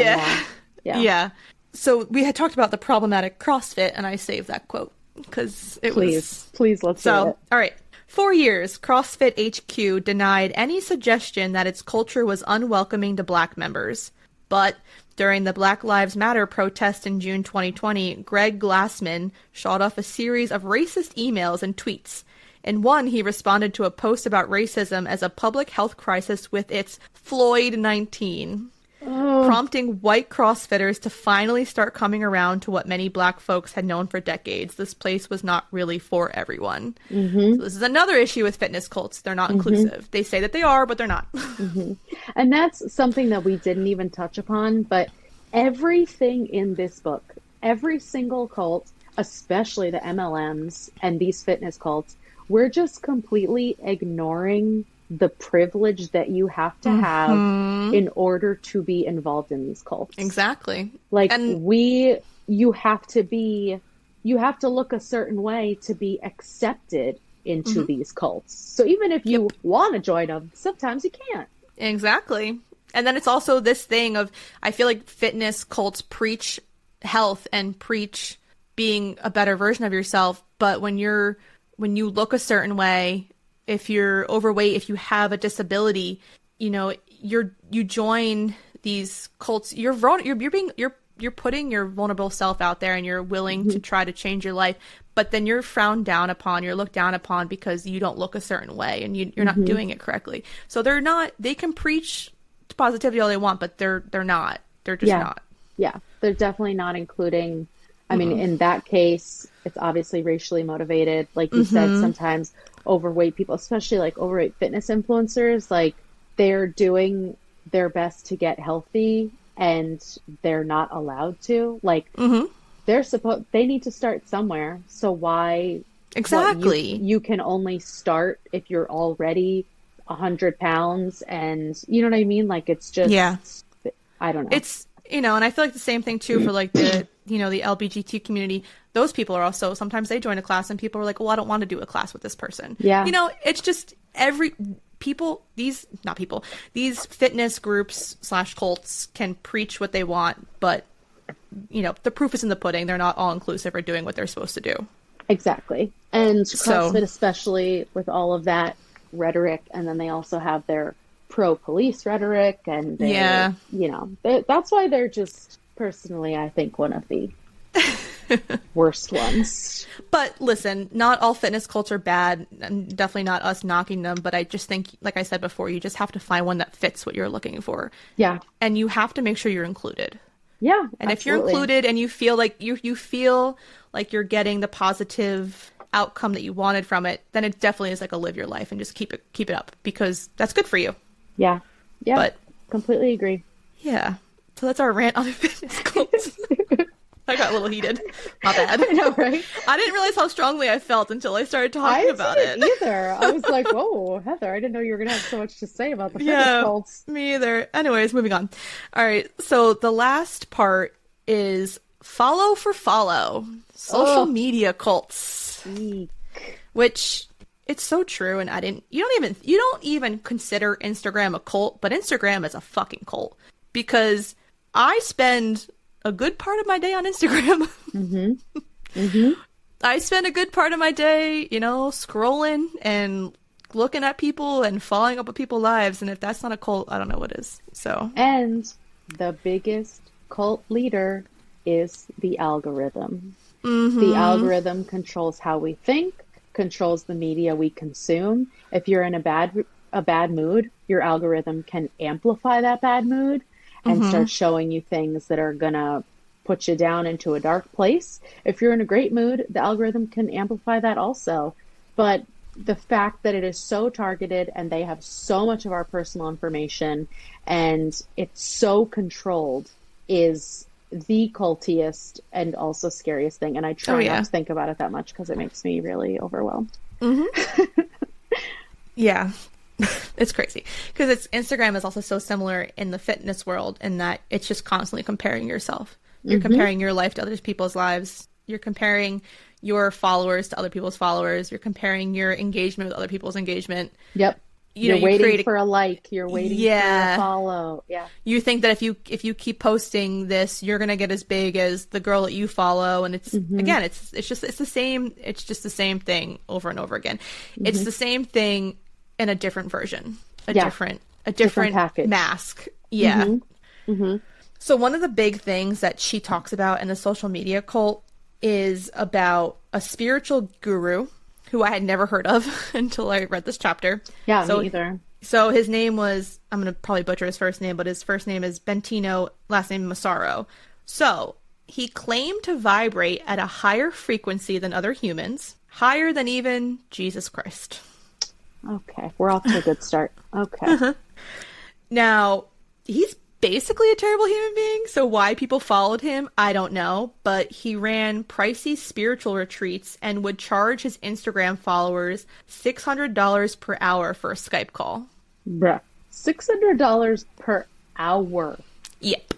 A: Yeah. So we had talked about the problematic CrossFit, and I saved that quote because it was...
B: Please, let's do it.
A: All right. For years, CrossFit HQ denied any suggestion that its culture was unwelcoming to Black members. But during the Black Lives Matter protest in June 2020, Greg Glassman shot off a series of racist emails and tweets. In one, he responded to a post about racism as a public health crisis with its Floyd-19, prompting white CrossFitters to finally start coming around to what many Black folks had known for decades. This place was not really for everyone. So this is another issue with fitness cults. They're not inclusive. They say that they are, but they're not.
B: And that's something that we didn't even touch upon, but everything in this book, every single cult, especially the MLMs and these fitness cults, we're just completely ignoring the privilege that you have to have in order to be involved in these cults.
A: Exactly.
B: Like, you have to look a certain way to be accepted into these cults. So even if you want to join them, sometimes you can't.
A: Exactly. And then it's also this thing of, I feel like fitness cults preach health and preach being a better version of yourself. But when you look a certain way, if you're overweight, if you have a disability, you join these cults. You're putting your vulnerable self out there, and you're willing to try to change your life. But then you're frowned down upon. You're looked down upon because you don't look a certain way, and you're not doing it correctly. So they can preach positivity all they want, but they're not. They're just not.
B: Yeah, they're definitely not including. I mean, in that case, it's obviously racially motivated. Like you said, sometimes overweight people, especially like overweight fitness influencers, like, they're doing their best to get healthy and they're not allowed to. Like, they need to start somewhere. So why
A: Exactly.
B: You can only start if you're already 100 pounds, and you know what I mean? Like, it's just,
A: Yeah.
B: I don't know.
A: It's, and I feel like the same thing too for like the, the LGBT community. Those people are also, sometimes they join a class and people are like, well, I don't want to do a class with this person.
B: Yeah.
A: It's just these fitness groups / cults can preach what they want, but the proof is in the pudding. They're not all inclusive or doing what they're supposed to do.
B: Exactly. And CrossFit, especially with all of that rhetoric, and then they also have their pro-police rhetoric, and that's why they're just, personally, I think, one of the worst ones.
A: But listen, not all fitness cults are bad, and definitely not us knocking them, but I just think, like I said before, you just have to find one that fits what you're looking for.
B: Yeah.
A: And you have to make sure you're included.
B: Yeah.
A: And
B: absolutely.
A: If you're included and you feel like you feel like you're getting the positive outcome that you wanted from it, then it definitely is like a live your life and just keep it up, because that's good for you.
B: Yeah. Yeah.
A: But
B: completely agree.
A: Yeah. So that's our rant on fitness cults. I got a little heated. My bad.
B: I know, right?
A: I didn't realize how strongly I felt until I started talking about it.
B: Either. I was like, whoa, Heather, I didn't know you were going to have so much to say about the fitness cults.
A: Me either. Anyways, moving on. All right. So the last part is follow for follow. Social media cults.
B: Eek.
A: Which, it's so true. And you don't even consider Instagram a cult, but Instagram is a fucking cult. Because I spend a good part of my day on Instagram.
B: Mm-hmm. Mm-hmm.
A: I spend a good part of my day, scrolling and looking at people and following up with people's lives. And if that's not a cult, I don't know what is. So.
B: And the biggest cult leader is the algorithm.
A: Mm-hmm.
B: The algorithm controls how we think, controls the media we consume. If you're in a bad mood, your algorithm can amplify that bad mood and start showing you things that are gonna put you down into a dark place. If you're in a great mood, the algorithm can amplify that also. But the fact that it is so targeted and they have so much of our personal information and it's so controlled is the cultiest and also scariest thing. And I try not to think about it that much because it makes me really overwhelmed.
A: Mm-hmm. Yeah. It's crazy because Instagram is also so similar in the fitness world in that it's just constantly comparing yourself. You're comparing your life to other people's lives. You're comparing your followers to other people's followers. You're comparing your engagement with other people's engagement.
B: Yep. You're waiting for a like. You're waiting for a follow. Yeah.
A: You think that if you keep posting this, you're gonna get as big as the girl that you follow, and it's again, it's the same. It's just the same thing over and over again. It's the same thing in a different version, a different
B: package.
A: mask. Yeah. So one of the big things that she talks about in the social media cult is about a spiritual guru who I had never heard of until I read this chapter.
B: Yeah, me either.
A: So his name was, I'm going to probably butcher his first name, but his first name is Bentino, last name Massaro. So he claimed to vibrate at a higher frequency than other humans, higher than even Jesus Christ.
B: Okay, we're off to a good start. Okay.
A: Now, he's basically a terrible human being, so why people followed him, I don't know, but he ran pricey spiritual retreats and would charge his Instagram followers $600 per hour for a Skype call.
B: Bruh. $600 per hour?
A: Yep.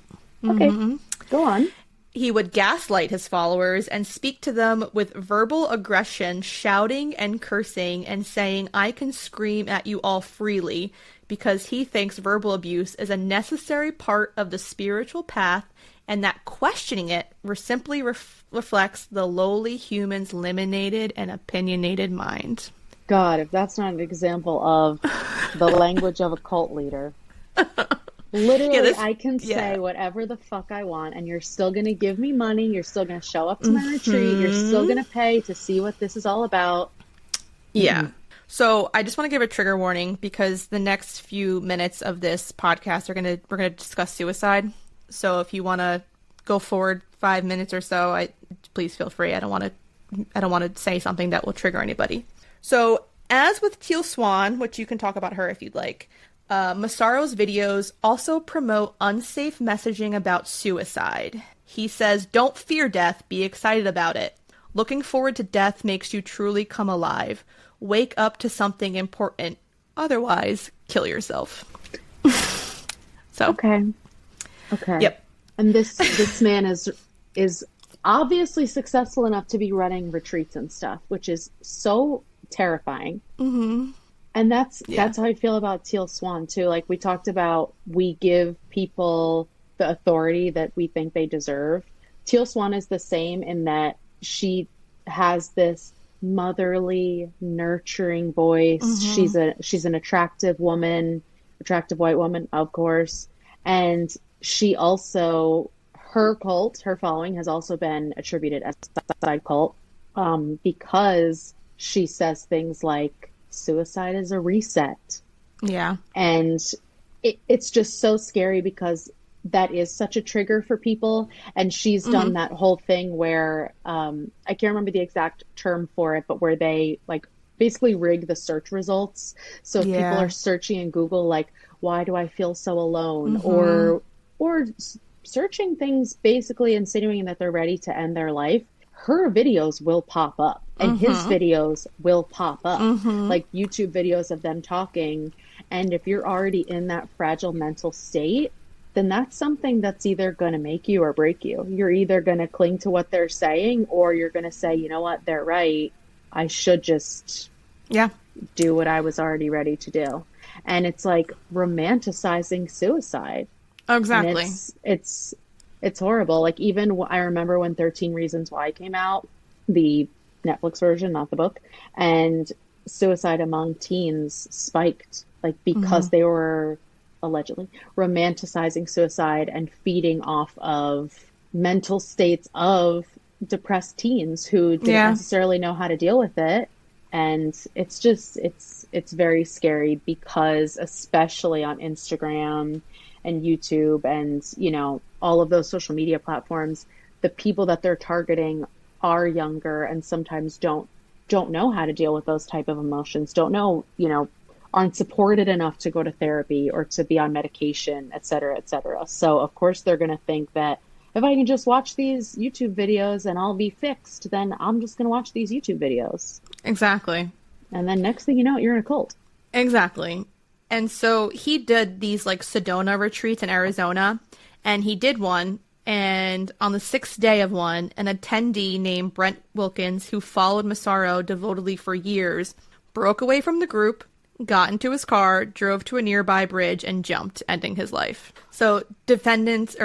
B: Okay, go on.
A: He would gaslight his followers and speak to them with verbal aggression, shouting and cursing and saying, I can scream at you all freely, because he thinks verbal abuse is a necessary part of the spiritual path and that questioning it simply reflects the lowly human's limited and opinionated mind.
B: God, if that's not an example of the language of a cult leader. Literally, I can say whatever the fuck I want, and you're still going to give me money. You're still going to show up to my retreat. You're still going to pay to see what this is all about.
A: Yeah. So I just want to give a trigger warning because the next few minutes of this podcast we're gonna discuss suicide. So if you want to go forward 5 minutes or so, please feel free. I don't want to say something that will trigger anybody. So as with Teal Swan, which you can talk about her if you'd like, Massaro's videos also promote unsafe messaging about suicide. He says, "Don't fear death, be excited about it. Looking forward to death makes you truly come alive. Wake up to something important. Otherwise, kill yourself." So.
B: Okay.
A: Yep.
B: And this man is obviously successful enough to be running retreats and stuff, which is so terrifying.
A: Mm-hmm.
B: And that's how I feel about Teal Swan too. Like we talked about, we give people the authority that we think they deserve. Teal Swan is the same in that she has this motherly, nurturing voice. Mm-hmm. She's an attractive woman, attractive white woman, of course. And she also, her cult, her following has also been attributed as a suicide cult, because she says things like suicide is a reset.
A: Yeah.
B: And it's just so scary because that is such a trigger for people. And she's done that whole thing where, I can't remember the exact term for it, but where they like basically rig the search results. So if people are searching in Google, like, why do I feel so alone? Or searching things basically insinuating that they're ready to end their life, her videos will pop up and his videos will pop up, like YouTube videos of them talking. And if you're already in that fragile mental state, then that's something that's either going to make you or break you. You're either going to cling to what they're saying, or you're going to say, you know what, they're right. I should just do what I was already ready to do. And it's like romanticizing suicide.
A: Exactly.
B: And it's horrible. Like even I remember when 13 Reasons Why came out, the Netflix version, not the book, and suicide among teens spiked, like because they were allegedly romanticizing suicide and feeding off of mental states of depressed teens who didn't necessarily know how to deal with it. And it's just, it's very scary because especially on Instagram and YouTube and, you know, all of those social media platforms, the people that they're targeting are younger and sometimes don't know how to deal with those type of emotions, don't know, you know, aren't supported enough to go to therapy or to be on medication, et cetera, et cetera. So of course they're going to think that if I can just watch these YouTube videos and I'll be fixed, then I'm just going to watch these YouTube videos.
A: Exactly.
B: And then next thing you know, you're in a cult.
A: Exactly. And so he did these like Sedona retreats in Arizona, and he did one. And on the 6th day of one, an attendee named Brent Wilkins, who followed Massaro devotedly for years, broke away from the group, got into his car, drove to a nearby bridge, and jumped, ending his life. So detectives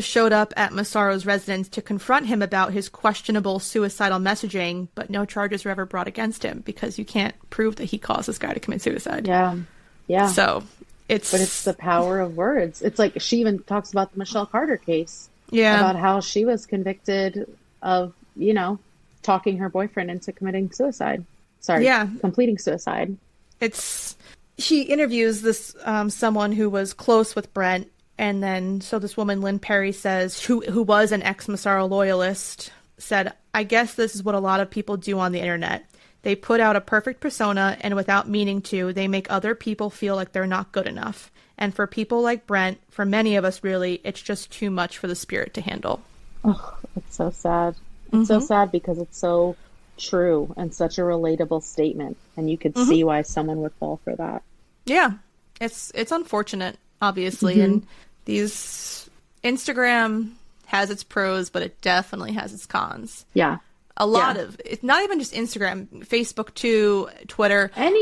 A: showed up at Massaro's residence to confront him about his questionable suicidal messaging, but no charges were ever brought against him because you can't prove that he caused this guy to commit suicide.
B: Yeah.
A: So
B: But it's the power of words. It's like she even talks about the Michelle Carter case.
A: Yeah.
B: About how she was convicted of, you know, talking her boyfriend into committing suicide. Completing suicide.
A: She interviews this someone who was close with Brent, and then so this woman, Lynn Perry, says, who was an ex-Massaro loyalist, said, "I guess this is what a lot of people do on the internet. They put out a perfect persona, and without meaning to, they make other people feel like they're not good enough. And for people like Brent, for many of us really, it's just too much for the spirit to handle."
B: Oh, it's so sad. It's so sad because it's so true and such a relatable statement, and you could see why someone would fall for that.
A: Yeah, it's unfortunate, obviously, and these Instagram has its pros, but it definitely has its cons.
B: Yeah,
A: a lot of it's not even just Instagram, Facebook too, Twitter,
B: any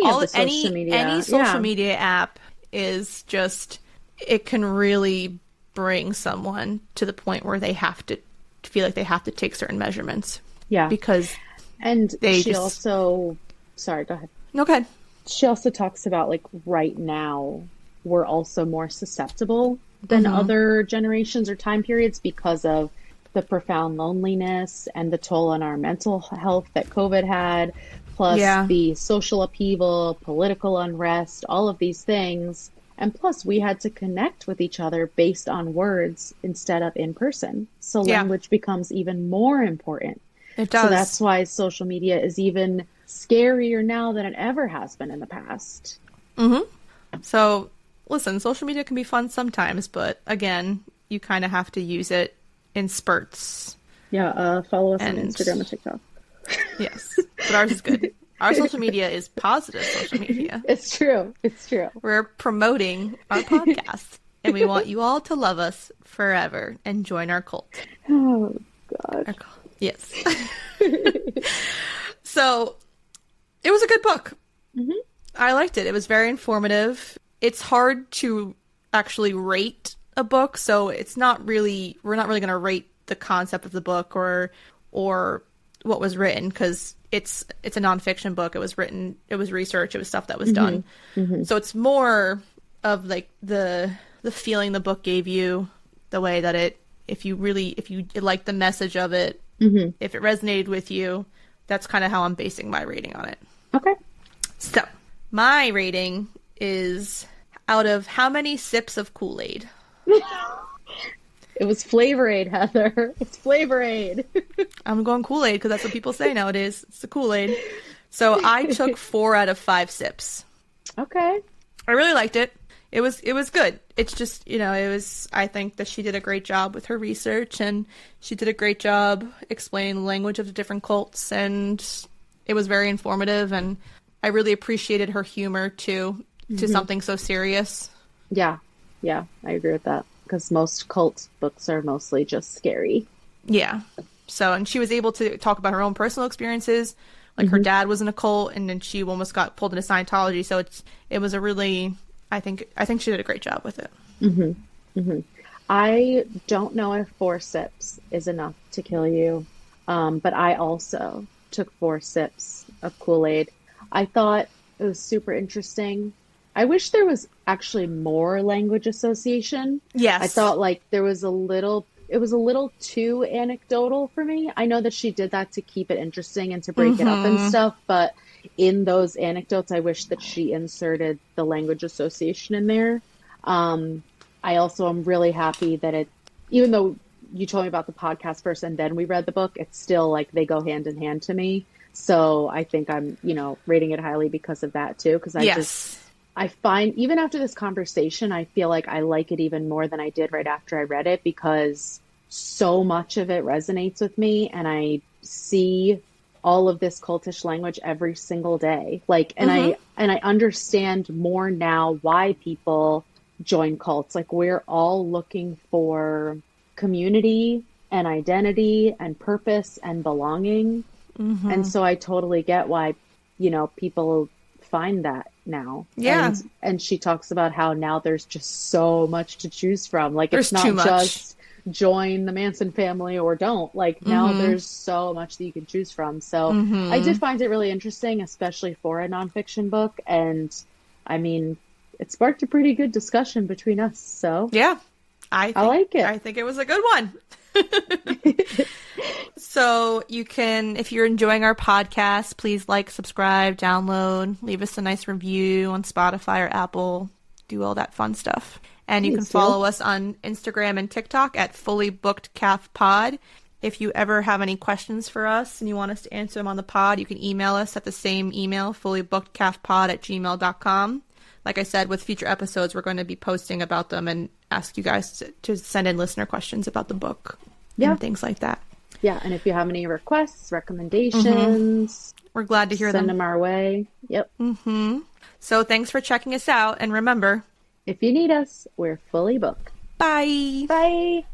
A: social media app is just, it can really bring someone to the point where they have to feel like they have to take certain measurements. Yeah, because.
B: And she also, sorry, go ahead.
A: Okay.
B: She also talks about like right now, we're also more susceptible than other generations or time periods because of the profound loneliness and the toll on our mental health that COVID had, plus the social upheaval, political unrest, all of these things. And plus we had to connect with each other based on words instead of in person. So language becomes even more important.
A: It does.
B: So that's why social media is even scarier now than it ever has been in the past.
A: So, listen, social media can be fun sometimes, but again, you kind of have to use it in spurts.
B: Yeah, follow us on Instagram and TikTok.
A: Yes, but ours is good. Our social media is positive social media.
B: It's true. It's true.
A: We're promoting our podcast, and we want you all to love us forever and join our cult.
B: Oh, God.
A: Yes. So, it was a good book.
B: Mm-hmm.
A: I liked it. It was very informative. It's hard to actually rate a book, so we're not really going to rate the concept of the book or what was written, because it's a nonfiction book. It was written, it was research, it was stuff that was done. Mm-hmm. So it's more of like the feeling the book gave you, the way that if you like the message of it, mm-hmm. if it resonated with you, that's kind of how I'm basing my rating on it.
B: Okay.
A: So my rating is out of how many sips of Kool-Aid?
B: It was Flavor Aid, Heather. It's Flavor Aid.
A: I'm going Kool-Aid because that's what people say nowadays. It's the Kool-Aid. So I took 4 out of 5 sips.
B: Okay.
A: I really liked it. It was good. It's just, I think that she did a great job with her research, and she did a great job explaining the language of the different cults, and it was very informative, and I really appreciated her humor too, to mm-hmm. something so serious.
B: Yeah, I agree with that. Because most cult books are mostly just scary. Yeah.
A: So, and she was able to talk about her own personal experiences. Like mm-hmm. her dad was in a cult, and then she almost got pulled into Scientology. So it was a really, I think she did a great job with it.
B: Mm-hmm. Mm-hmm. I don't know if 4 sips is enough to kill you, but I also took 4 sips of Kool-Aid. I thought it was super interesting. I wish there was actually more language association.
A: Yes.
B: I thought like it was a little too anecdotal for me. I know that she did that to keep it interesting and to break mm-hmm. it up and stuff, but in those anecdotes, I wish that she inserted the language association in there. I also am really happy that even though you told me about the podcast first and then we read the book, it's still like they go hand in hand to me. So I think I'm, rating it highly because of that too. Because I find, even after this conversation, I feel like I like it even more than I did right after I read it, because so much of it resonates with me, and I see all of this cultish language every single day. Like, and mm-hmm. I understand more now why people join cults. Like, we're all looking for community and identity and purpose and belonging. Mm-hmm. And so I totally get why, people find that now.
A: Yeah.
B: And she talks about how now there's just so much to choose from. Like,
A: there's
B: it's not just join the Manson family or don't. Like, now mm-hmm. there's so much that you can choose from. So mm-hmm. I did find it really interesting, especially for a nonfiction book. And I mean, it sparked a pretty good discussion between us. So
A: yeah, I
B: like it.
A: I think it was a good one. So you can, if you're enjoying our podcast, please like, subscribe, download, leave us a nice review on Spotify or Apple, do all that fun stuff. And you can follow us on Instagram and TikTok at fullybookedcalfpod. If you ever have any questions for us and you want us to answer them on the pod, you can email us at the same email, fullybookedcalfpod@gmail.com. Like I said, with future episodes, we're going to be posting about them and ask you guys to send in listener questions about the book and things like that.
B: Yeah, and if you have any requests, recommendations,
A: mm-hmm. we're glad to hear them.
B: Send them our way. Yep.
A: Mm-hmm. So thanks for checking us out, and remember,
B: if you need us, we're fully booked.
A: Bye.
B: Bye.